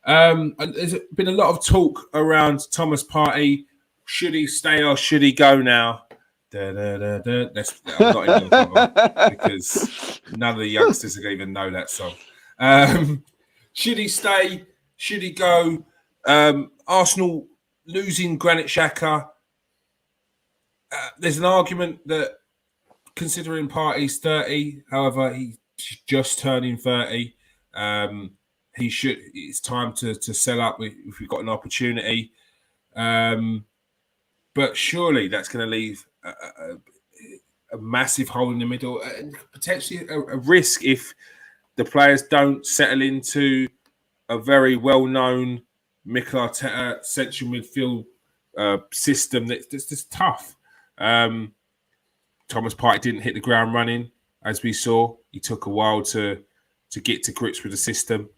And there's been a lot of talk around Thomas Partey. Should he stay or should he go now? I'm not even going to cover because none of the youngsters are going to even know that song. Should he stay? Should he go? Arsenal losing Granit Xhaka. There's an argument that, considering Partey's 30, however, he's just turning 30, it's time to sell up if we've got an opportunity. But surely that's going to leave a massive hole in the middle and potentially a risk if the players don't settle into a very well-known Mikel Arteta central midfield system that's just tough. Thomas Partey didn't hit the ground running, as we saw. He took a while to get to grips with the system.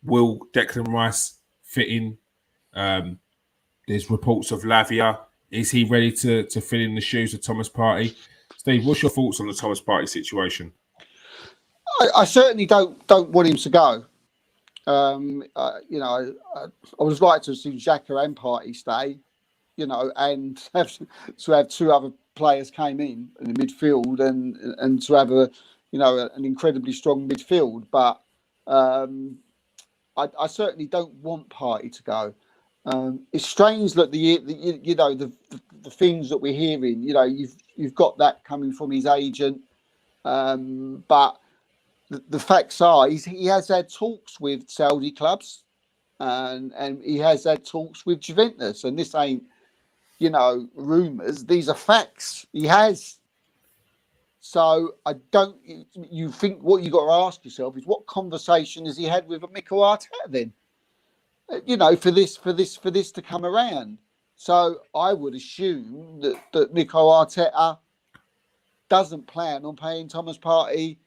Will Declan Rice fit in? There's reports of Lavia. Is he ready to fill in the shoes of Thomas Partey? Steve, what's your thoughts on the Thomas Partey situation? I certainly don't want him to go. I would like to see Xhaka and Partey stay. And to have two other players came in the midfield and to have an incredibly strong midfield. But I certainly don't want Partey to go. It's strange that the things that we're hearing. You've got that coming from his agent, but the facts are he has had talks with Saudi clubs, and he has had talks with Juventus, and this ain't rumours. These are facts. He has. So I don't. You think what you got to ask yourself is what conversation has he had with Mikel Arteta then? For this to come around. So I would assume that Mikel Arteta doesn't plan on playing Thomas Partey,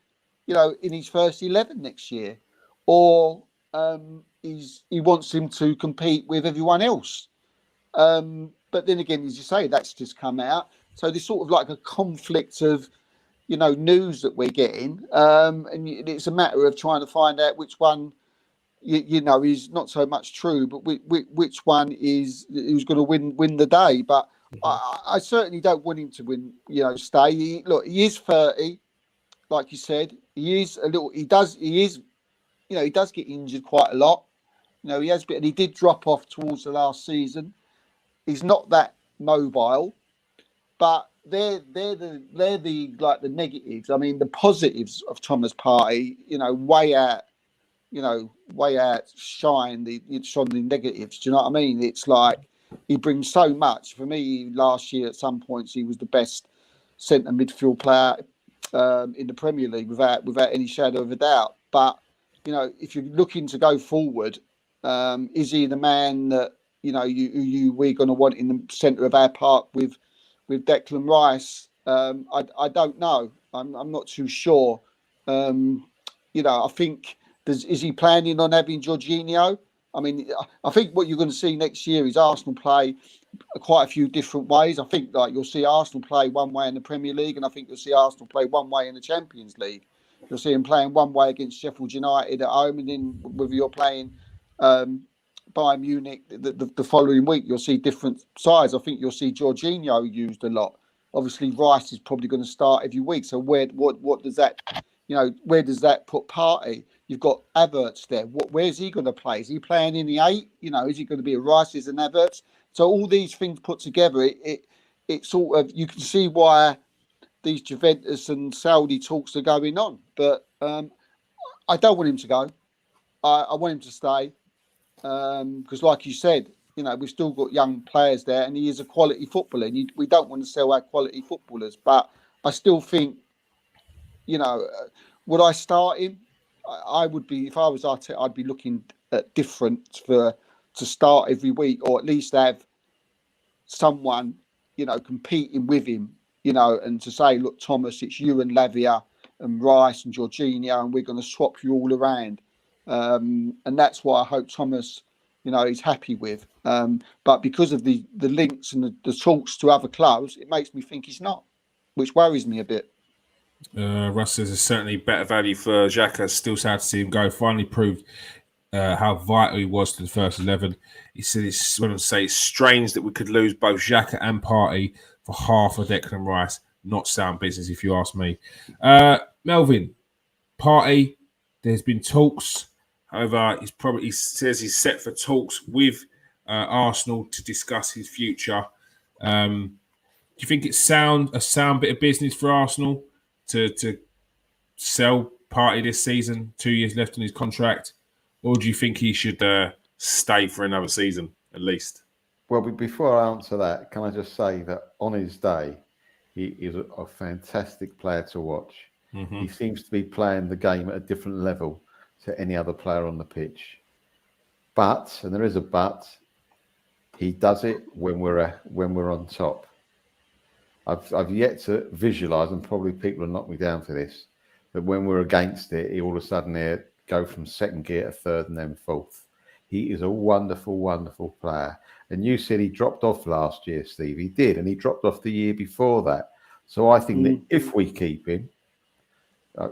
in his first 11 next year, or he wants him to compete with everyone else. But then again, as you say, that's just come out. So there's sort of like a conflict of, news that we're getting, and it's a matter of trying to find out which one, is not so much true, but which one is who's going to win the day. But I certainly don't want him to win. Stay. He is 30, like you said. He is a little. He does get injured quite a lot. He has been, and he did drop off towards the last season. He's not that mobile, but they're the like the negatives. I mean, the positives of Thomas Partey, way outshine the negatives. Do you know what I mean? It's like he brings so much. For me, last year at some points he was the best centre midfield player in the Premier League without any shadow of a doubt. But if you're looking to go forward, is he the man that we're going to want in the centre of our park with Declan Rice? I don't know. I'm not too sure. I think. Is he planning on having Jorginho? I mean, I think what you're going to see next year is Arsenal play quite a few different ways. I think you'll see Arsenal play one way in the Premier League, and I think you'll see Arsenal play one way in the Champions League. You'll see him playing one way against Sheffield United at home, and then whether you're playing Bayern Munich the following week, you'll see different sides. I think you'll see Jorginho used a lot. Obviously, Rice is probably going to start every week. So what does that, where does that put Partey? You've got Havertz there. Where's he going to play? Is he playing in the 8? Is he going to be a Rice's and Havertz? So all these things put together, it sort of, you can see why these Juventus and Saudi talks are going on. But I don't want him to go. I want him to stay because, like you said, we've still got young players there, and he is a quality footballer. And we don't want to sell our quality footballers, but I still think, would I start him? I would be, if I was Arteta, I'd be looking at different to start every week, or at least have someone, competing with him, and to say, look, Thomas, it's you and Lavia and Rice and Jorginho, and we're going to swap you all around. And that's what I hope Thomas, is happy with. But because of the links and the talks to other clubs, it makes me think he's not, which worries me a bit. Russ says it's certainly better value for Xhaka. Still sad to see him go. Finally proved how vital he was to the first 11. He said it's strange that we could lose both Xhaka and Partey for half of Declan Rice. Not sound business, if you ask me. Melvin, Partey, there's been talks. However, he says he's set for talks with Arsenal to discuss his future. Do you think it's a sound bit of business for Arsenal to sell Partey this season, 2 years left on his contract? Or do you think he should stay for another season at least? Well, before I answer that, can I just say that on his day, he is a fantastic player to watch. Mm-hmm. He seems to be playing the game at a different level to any other player on the pitch. But, and there is a but, he does it when we're on top. I've yet to visualise, and probably people will knock me down for this, that when we're against it, he all of a sudden go from second gear to third and then fourth. He is a wonderful, wonderful player. And you said he dropped off last year, Steve. He did, and he dropped off the year before that. So I think that if we keep him,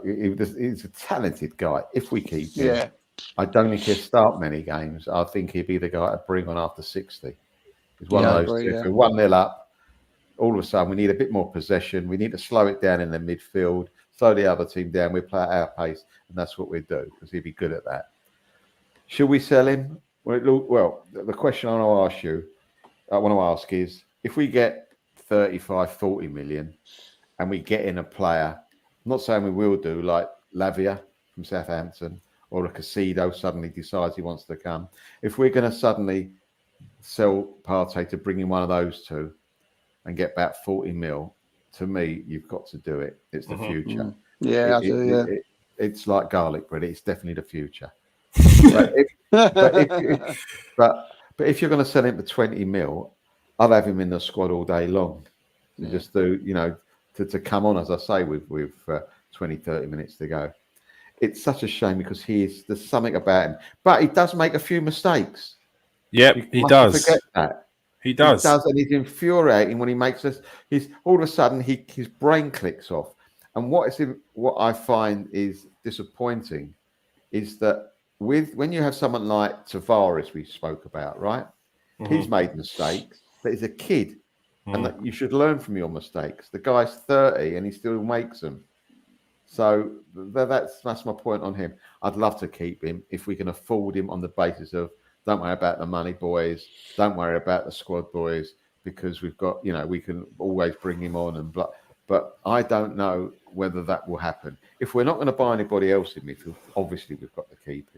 he's a talented guy. If we keep him, I don't think he'll start many games. I think he'll be the guy to bring on after 60. He's one of those. If we're 1-0 up, all of a sudden we need a bit more possession. We need to slow it down in the midfield, slow the other team down. We play at our pace, and that's what we do because he'd be good at that. Should we sell him? Well, the question I want to ask is, if we get 35, 40 million and we get in a player, I'm not saying we will do, like Lavia from Southampton or a Casido suddenly decides he wants to come. If we're going to suddenly sell Partey to bring in one of those two and get about 40 mil, to me, you've got to do it. It's the future. Yeah, I do. Yeah. It's like garlic bread. It's definitely the future. but if you're going to sell him for 20 mil, I'd have him in the squad all day long. Just do, to come on, as I say, with 20, 30 minutes to go. It's such a shame because there's something about him, but he does make a few mistakes. Yep, he does. Forget that. He does, and he's infuriating when he makes this. He's all of a sudden his brain clicks off. And what I find is disappointing is that when you have someone like Tavares, we spoke about, right? He's made mistakes, but he's a kid, and that you should learn from your mistakes. The guy's 30 and he still makes them. So that's my point on him. I'd love to keep him if we can afford him on the basis of don't worry about the money, boys. Don't worry about the squad, boys, because we've got, we can always bring him on and blah. But I don't know whether that will happen. If we're not going to buy anybody else in midfield, obviously we've got to keep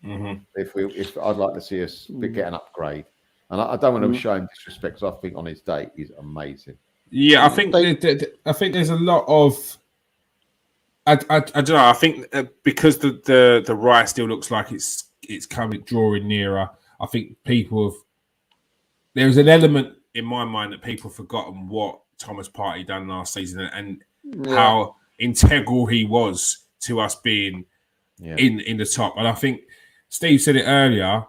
him. If I'd like to see us get an upgrade, and I don't want to show him disrespect because I think on his day he's amazing. Yeah, I think there's a lot of. I don't know. I think because the Rice still looks like it's drawing nearer. I think there's an element in my mind that people have forgotten what Thomas Partey done last season and how integral he was to us being in the top. And I think Steve said it earlier.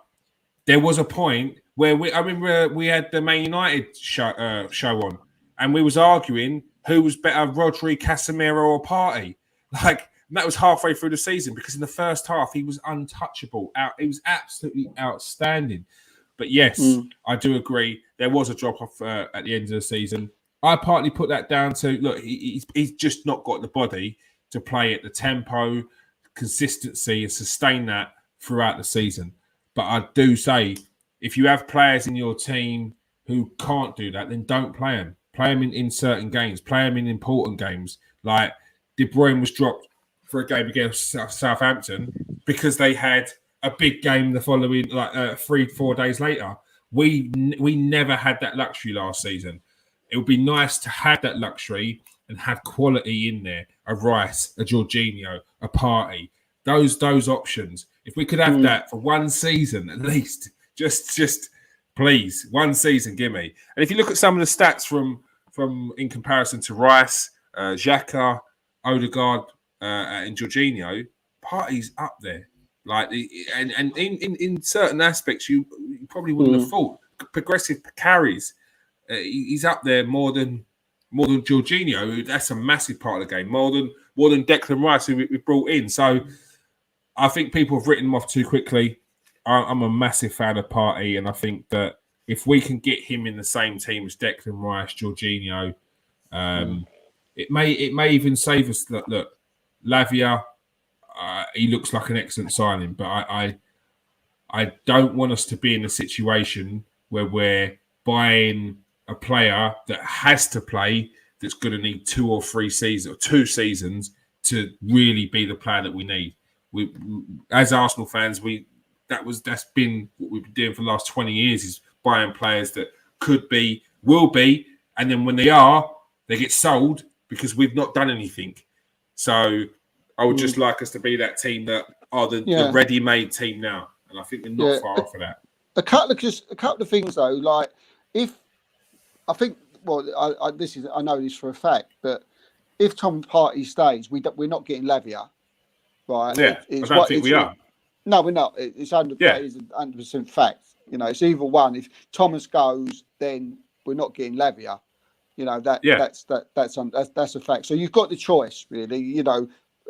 There was a point where we had the Man United show on, and we was arguing who was better, Rodri, Casemiro, or Partey. Like that was halfway through the season because in the first half he was untouchable. He was absolutely outstanding. But yes, I do agree. There was a drop off at the end of the season. I partly put that down to look. He's just not got the body to play at the tempo, consistency, and sustain that throughout the season. But I do say if you have players in your team who can't do that, then don't play them. Play them in certain games. Play them in important games like. De Bruyne was dropped for a game against Southampton because they had a big game the following, 3-4 days later. We never had that luxury last season. It would be nice to have that luxury and have quality in there. A Rice, a Jorginho, a Partey. Those options. If we could have that for one season at least, just please, one season, give me. And if you look at some of the stats from in comparison to Rice, Xhaka, Odegaard and Jorginho, Partey's up there. And in certain aspects, you probably wouldn't have thought. Progressive carries, he's up there more than Jorginho. That's a massive part of the game. More than Declan Rice, who we brought in. So I think people have written him off too quickly. I'm a massive fan of Partey, and I think that if we can get him in the same team as Declan Rice, Jorginho, It may even save us. Look, Lavia, he looks like an excellent signing, but I don't want us to be in a situation where we're buying a player that has to play that's going to need 2 or 3 seasons or 2 seasons to really be the player that we need. We, as Arsenal fans, that's been what we've been doing for the last 20 years is buying players that could be, will be, and then when they get sold. Because we've not done anything. So I would just like us to be that team that are the ready-made team now. And I think we're not far off of that. A couple of things, though. Like, if... I think... Well, I know this for a fact, but if Tom Partey stays, we're not getting Lavia. Right? Yeah, I don't think we are. No, we're not. It's 100% fact. It's either one. If Thomas goes, then we're not getting Lavia. That's a fact. So you've got the choice, really.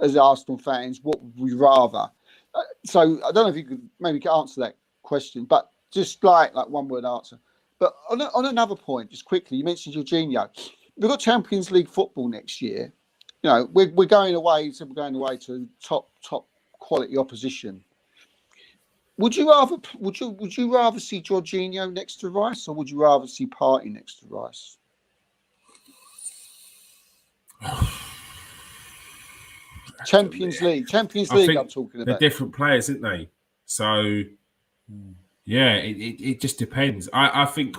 As Arsenal fans, what would we rather? So I don't know if you could maybe answer that question, but just like one word answer. But on another point, just quickly, you mentioned Jorginho. We've got Champions League football next year. We're going away to top quality opposition. Would you rather see Jorginho next to Rice, or would you rather see Partey next to Rice? Champions League. I'm talking about. They're different players, aren't they? So Yeah, it just depends. I think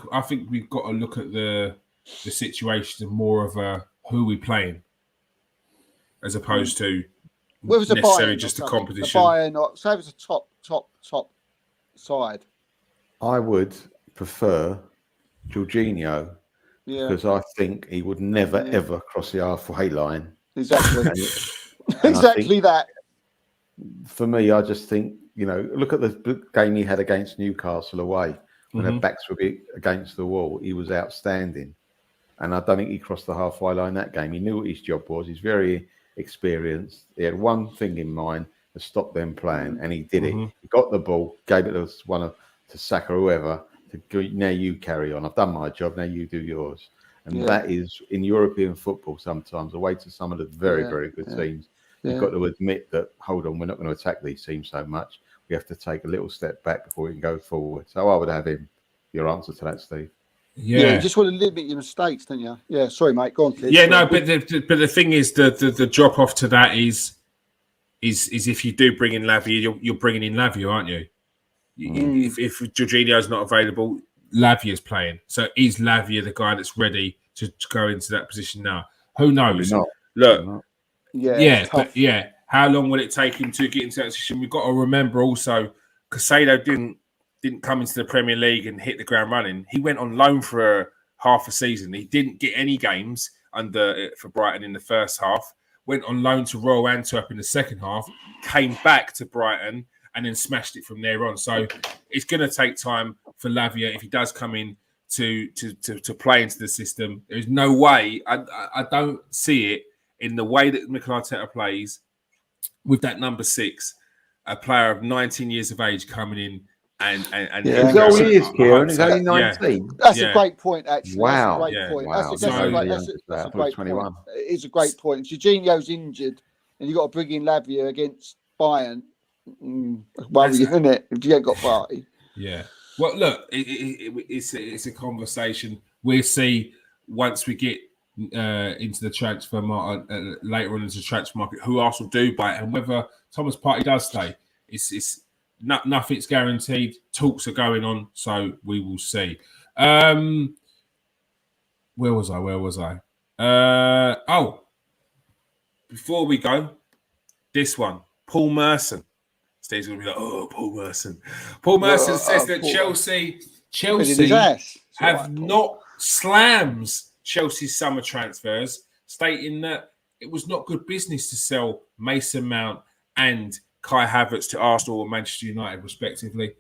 we've got to look at the situation more of a who we playing as opposed to Where was a necessarily Bayern just or a something? competition. A Bayern, or say it was a top side. I would prefer Jorginho Yeah, because I think he would never ever cross the halfway line. exactly. And Exactly that. For me, I just think, look at the game he had against Newcastle away when their backs were against the wall. He was outstanding. And I don't think he crossed the halfway line that game. He knew what his job was. He's very experienced. He had one thing in mind to stop them playing, and he did it. He got the ball, gave it to Saka or whoever, to go, now you carry on. I've done my job, now you do yours. And that is, in European football sometimes, away to some of the very, very good teams. You've got to admit that, hold on, we're not going to attack these teams so much. We have to take a little step back before we can go forward. So I would have him. Your answer to that, Steve. Yeah, you just want to limit your mistakes, don't you? Yeah, sorry, mate. Go on, please. Yeah, no, but the thing is, the drop off to that is if you do bring in Lavia, you're bringing in Lavia, aren't you? If Jorginho's not available, Lavia's playing. So is Lavia the guy that's ready to go into that position now? Who knows? Look, yeah. How long will it take him to get into that position? We've got to remember also, Caicedo didn't come into the Premier League and hit the ground running. He went on loan for half a season. He didn't get any games for Brighton in the first half. Went on loan to Royal Antwerp in the second half. Came back to Brighton and then smashed it from there on. So it's going to take time for Lavia if he does come in to play into the system. There's no way. I don't see it in the way that Mikel Arteta plays with that number 6, a player of 19 years of age coming in. And he's only is, Kieran. He's only 19. That's a great point, actually. Wow. That's a great point. Wow. That's a great point. It is a great point. Jorginho's injured, and you've got to bring in Lavia against Bayern. Worrying, isn't it? If you ain't got Vardy. Yeah. Well, look, it's a conversation. We'll see once we get into the transfer market later on into the transfer market who Arsenal do buy and whether Thomas Partey does stay. It's nothing's guaranteed. Talks are going on, so we will see. Where was I? Before we go, this one, Paul Merson. Steve's going to be like, Paul Merson. Paul Merson says that Chelsea have not slams Chelsea's summer transfers, stating that it was not good business to sell Mason Mount and Kai Havertz to Arsenal or Manchester United, respectively.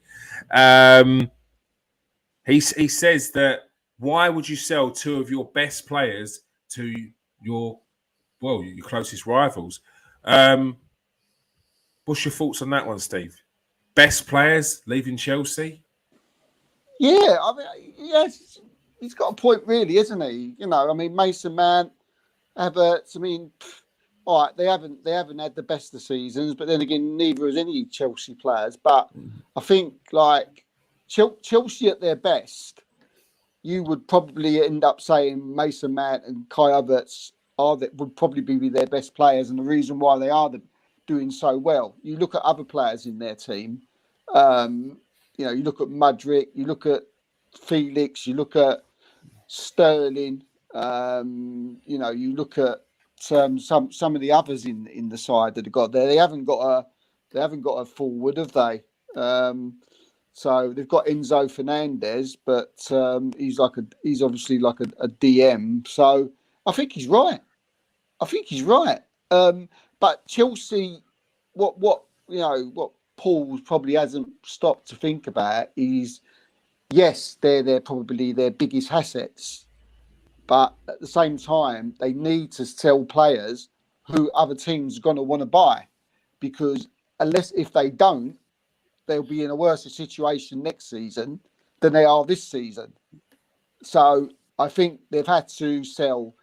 He says that why would you sell 2 of your best players to your closest rivals? What's your thoughts on that one, Steve? Best players leaving Chelsea? Yeah, I mean, yes, he's got a point, really, isn't he? Mason Mount, Havertz. I mean, all right, they haven't had the best of seasons, but then again, neither has any Chelsea players. But I think like Chelsea at their best, you would probably end up saying Mason Mount and Kai Havertz would probably be their best players, and the reason why they are doing so well. You look at other players in their team. You look at Mudryk, you look at Felix, you look at Sterling. You look at some of the others in the side that have got there. They haven't got a forward, have they? So they've got Enzo Fernandez, but he's obviously like a DM. So I think he's right. But Chelsea, what Paul probably hasn't stopped to think about is, yes, they're probably their biggest assets, but at the same time, they need to sell players who other teams are going to want to buy, because if they don't, they'll be in a worse situation next season than they are this season. So I think they've had to sell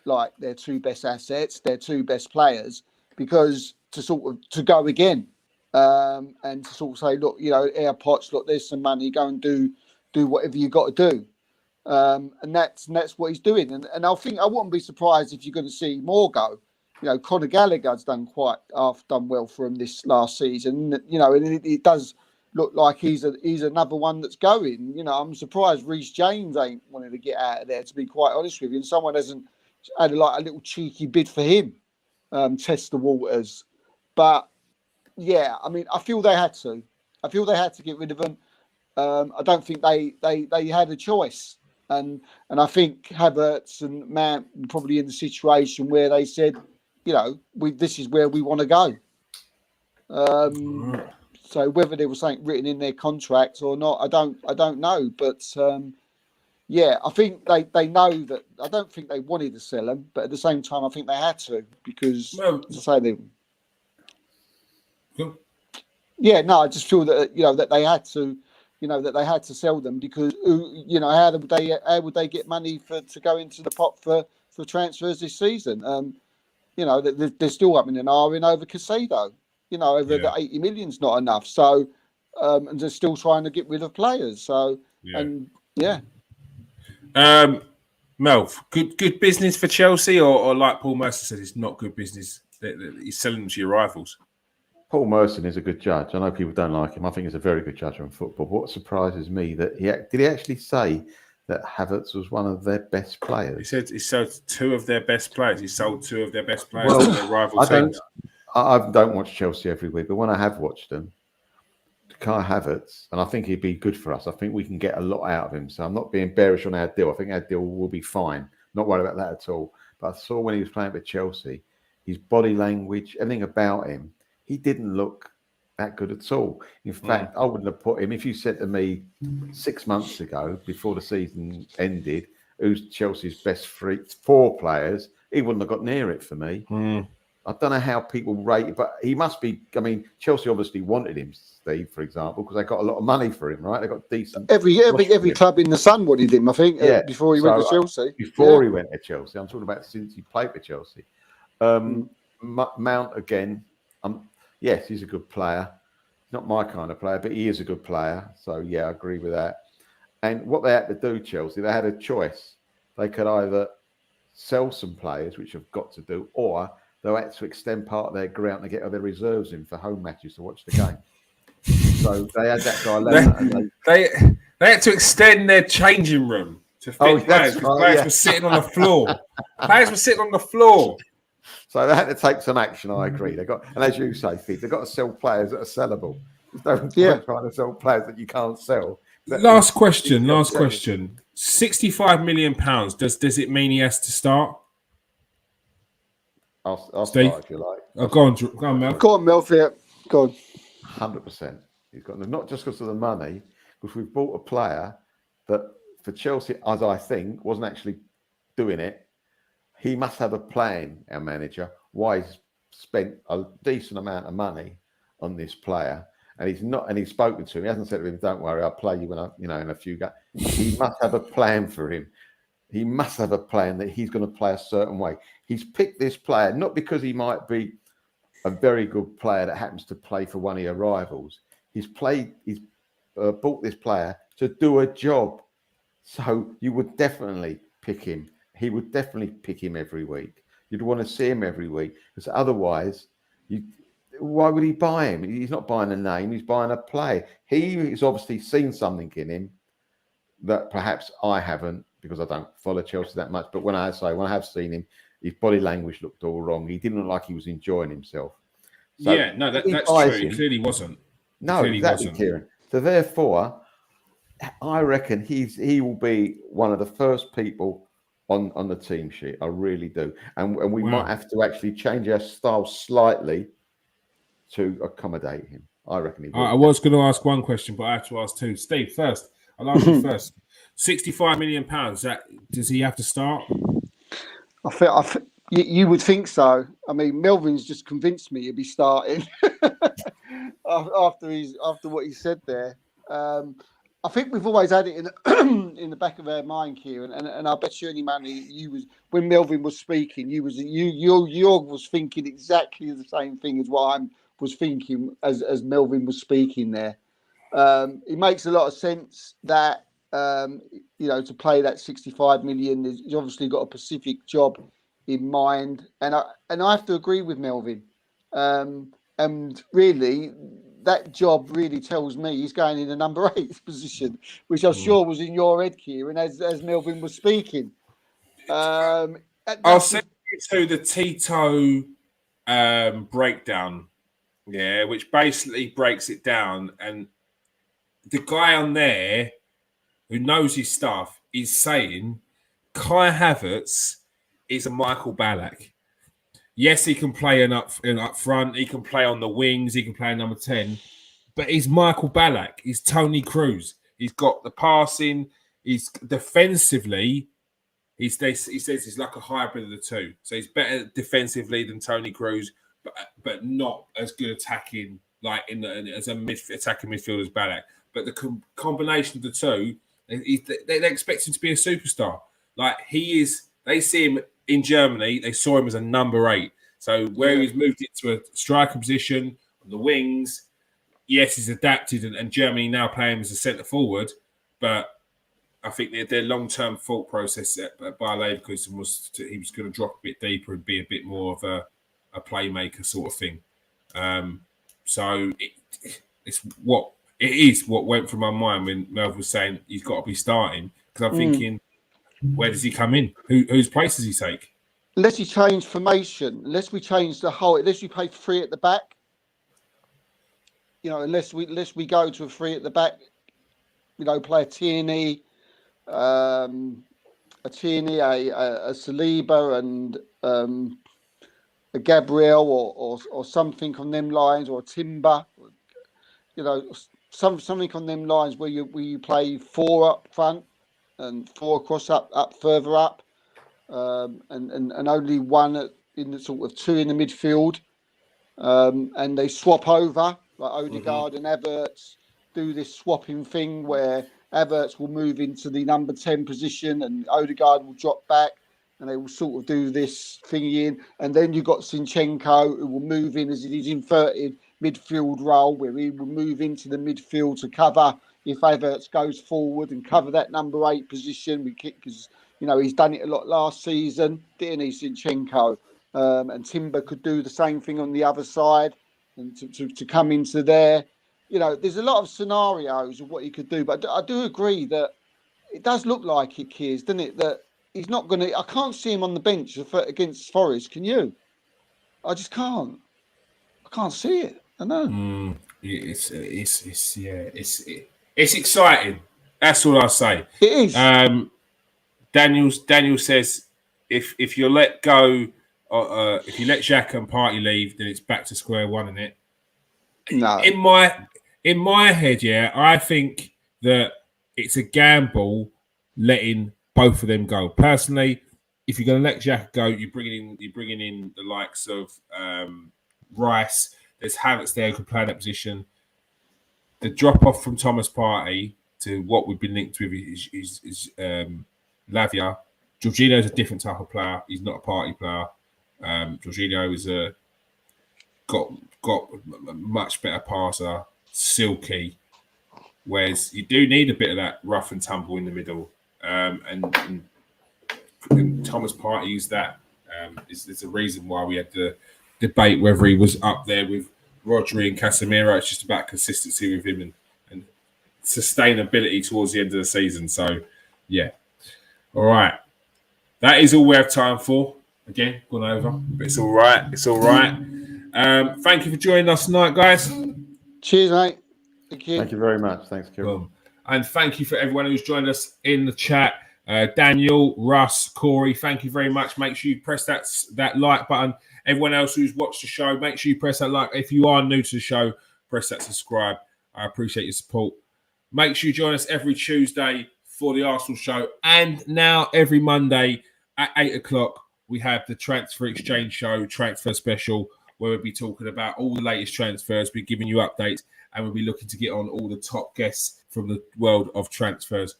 like their 2 best assets, their 2 best players, because to go again and to sort of say, look, Air Pots, look, there's some money, go and do whatever you got to do. And that's what he's doing. And I think I wouldn't be surprised if you're going to see more go. Conor Gallagher's done well for him this last season. And it does look like he's another one that's going. You know, I'm surprised Reece James ain't wanted to get out of there, to be quite honest with you. And someone hasn't had a little cheeky bid for him, test the waters. But yeah, I mean, I feel they had to. I feel they had to get rid of him. I don't think they had a choice. And I think Havertz and Mount were probably in the situation where they said, you know, this is where we want to go. So whether there was something written in their contracts or not, I don't know. But yeah, I think they know that. I don't think they wanted to sell them, but at the same time, I think they had to because, as I say, they. Cool. Yeah, no, I just feel that that they had to, that they had to sell them because how would they get money to go into the pot for transfers this season? They're still up in an R in over Casado. The 80 million's not enough. So, and they're still trying to get rid of players. So, Mel, good business for Chelsea, or like Paul Merson said, it's not good business. He's selling them to your rivals. Paul Merson is a good judge. I know people don't like him. I think he's a very good judge on football. What surprises me that did he actually say that Havertz was one of their best players? He said he sold two of their best players. He sold two of their best players to their rival teams. I don't watch Chelsea every week, but when I have watched them, Kai Havertz, and I think he'd be good for us. I think we can get a lot out of him. So I'm not being bearish on our deal. I think our deal will be fine. Not worried about that at all. But I saw when he was playing for Chelsea, his body language, everything about him, he didn't look that good at all. In fact, I wouldn't have put him. If you said to me 6 months ago, before the season ended, who's Chelsea's best four players, he wouldn't have got near it for me. I don't know how people rate it, but he must be. I mean, Chelsea obviously wanted him, Steve, for example, because they got a lot of money for him, right? They got decent. Every club in the Sun wanted him, I think, before he went to Chelsea. Before he went to Chelsea, I'm talking about since he played for Chelsea. Mount again. Yes, he's a good player. Not my kind of player, but he is a good player. So yeah, I agree with that. And what they had to do, Chelsea, they had a choice. They could either sell some players, which have got to do, or they had to extend part of their ground to get their reserves in for home matches to watch the game. So they had that dilemma. They had to extend their changing room to fit players. Players were sitting on the floor. Players were sitting on the floor. So they had to take some action. I agree. And as you say, Steve, they've got to sell players that are sellable. There's no point trying to sell players that you can't sell. Last question. 65 million pounds. Does it mean he has to start? I'll Steve? start if you like. Go on, Mel. Go on, Mel. Yeah. Go on. 100%. He's got not just because of the money, because we've bought a player that for Chelsea, as I think, wasn't actually doing it. He must have a plan, our manager, why he's spent a decent amount of money on this player. And he's spoken to him. He hasn't said to him, don't worry, I'll play you when in a few games. He must have a plan for him. He must have a plan that he's going to play a certain way. He's picked this player, not because he might be a very good player that happens to play for one of your rivals. He's bought this player to do a job. So you would definitely pick him. He would definitely pick him every week. You'd want to see him every week. Because otherwise, why would he buy him? He's not buying a name. He's buying a play. He's obviously seen something in him that perhaps I haven't, because I don't follow Chelsea that much. But when I have seen him, his body language looked all wrong. He didn't look like he was enjoying himself. So that's true. He clearly wasn't. No, exactly, Kieran. So therefore, I reckon he will be one of the first people on the team sheet. I really do. And we might have to actually change our style slightly to accommodate him. I reckon he will. I was going to ask one question, but I have to ask two. Steve, first. I'll ask you first. 65 million pounds. Does he have to start? I think you would think so. I mean, Melvin's just convinced me he'll be starting after what he said there. I think we've always had it in the back of our mind, Kieran, and I bet you any money when Melvin was speaking, you was thinking exactly the same thing as what I was thinking as Melvin was speaking there. It makes a lot of sense that to play that 65 million, he's obviously got a specific job in mind, and I have to agree with Melvin. And really, that job really tells me he's going in the number 8 position, which I'm sure was in your head, Kieran, as Melvin was speaking. I'll send you to the Tito breakdown, which basically breaks it down. And the guy on there who knows his stuff is saying Kai Havertz is a Michael Ballack. Yes, he can play up front. He can play on the wings. He can play number 10. But he's Michael Ballack. He's Tony Cruz. He's got the passing. He's defensively. He says he's like a hybrid of the two. So he's better defensively than Tony Cruz, but not as good attacking, like as a attacking midfielder as Ballack. But the combination of the two, they expect him to be a superstar. Like he is. They see him in Germany. They saw him as a number 8. So where he's moved into a striker position on the wings, yes, he's adapted, and Germany now play him as a centre forward. But I think their long-term thought process by Leverkusen was he was going to drop a bit deeper and be a bit more of a playmaker sort of thing. So it's what went through my mind when Melv was saying he's got to be starting, because I'm thinking, where does he come in? Whose place does he take? Unless he change formation, unless we change unless we play 3 at the back, unless we go to a 3 at the back, play a Tierney, a Saliba, and a Gabriel, or something on them lines, or a Timber, something on them lines where you play 4 up front and 4 across up further up, and only 1 in the sort of 2 in the midfield, and they swap over, like Odegaard and Havertz do this swapping thing where Havertz will move into the number 10 position and Odegaard will drop back, and they will sort of do this thingy in, and then you've got Zinchenko who will move in as his inverted midfield role, where he will move into the midfield to cover if Havertz goes forward and cover that number 8 position. Because he's done it a lot last season, didn't he, Zinchenko? And Timber could do the same thing on the other side, and to come into there. There's a lot of scenarios of what he could do, but I do agree that it does look like it, Kears, doesn't it? That he's not going to. I can't see him on the bench against Forest. Can you? I just can't. I can't see it. I know. It's exciting. That's all I'll say. It is. Daniel says if you let go, if you let Xhaka and Partey leave, then it's back to square one, isn't it? No. In my head, I think that it's a gamble letting both of them go. Personally, if you're going to let Xhaka go, you're bringing in the likes of Rice. There's Havertz there who can play that position. The drop off from Thomas Partey to what we've been linked with is Lavia. Jorginho's a different type of player. He's not a party player. Jorginho is got a much better passer, silky. Whereas you do need a bit of that rough and tumble in the middle, and Thomas Partey is that. It's a reason why we had the debate whether he was up there with Rodri and Casemiro. It's just about consistency with him and sustainability towards the end of the season. So, yeah. All right. That is all we have time for. Again, gone over, but it's all right. It's all right. Thank you for joining us tonight, guys. Cheers, mate. Thank you. Thank you very much. Thanks, Kieran. And thank you for everyone who's joined us in the chat. Daniel, Russ, Corey, thank you very much. Make sure you press that like button. Everyone else who's watched the show, make sure you press that like. If you are new to the show, press that subscribe. I appreciate your support. Make sure you join us every Tuesday for the Arsenal show. And now every Monday at 8 o'clock, we have the Transfer Exchange show, Transfer Special, where we'll be talking about all the latest transfers. We're giving you updates, and we'll be looking to get on all the top guests from the world of transfers.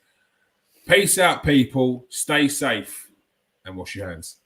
Peace out, people. Stay safe and wash your hands.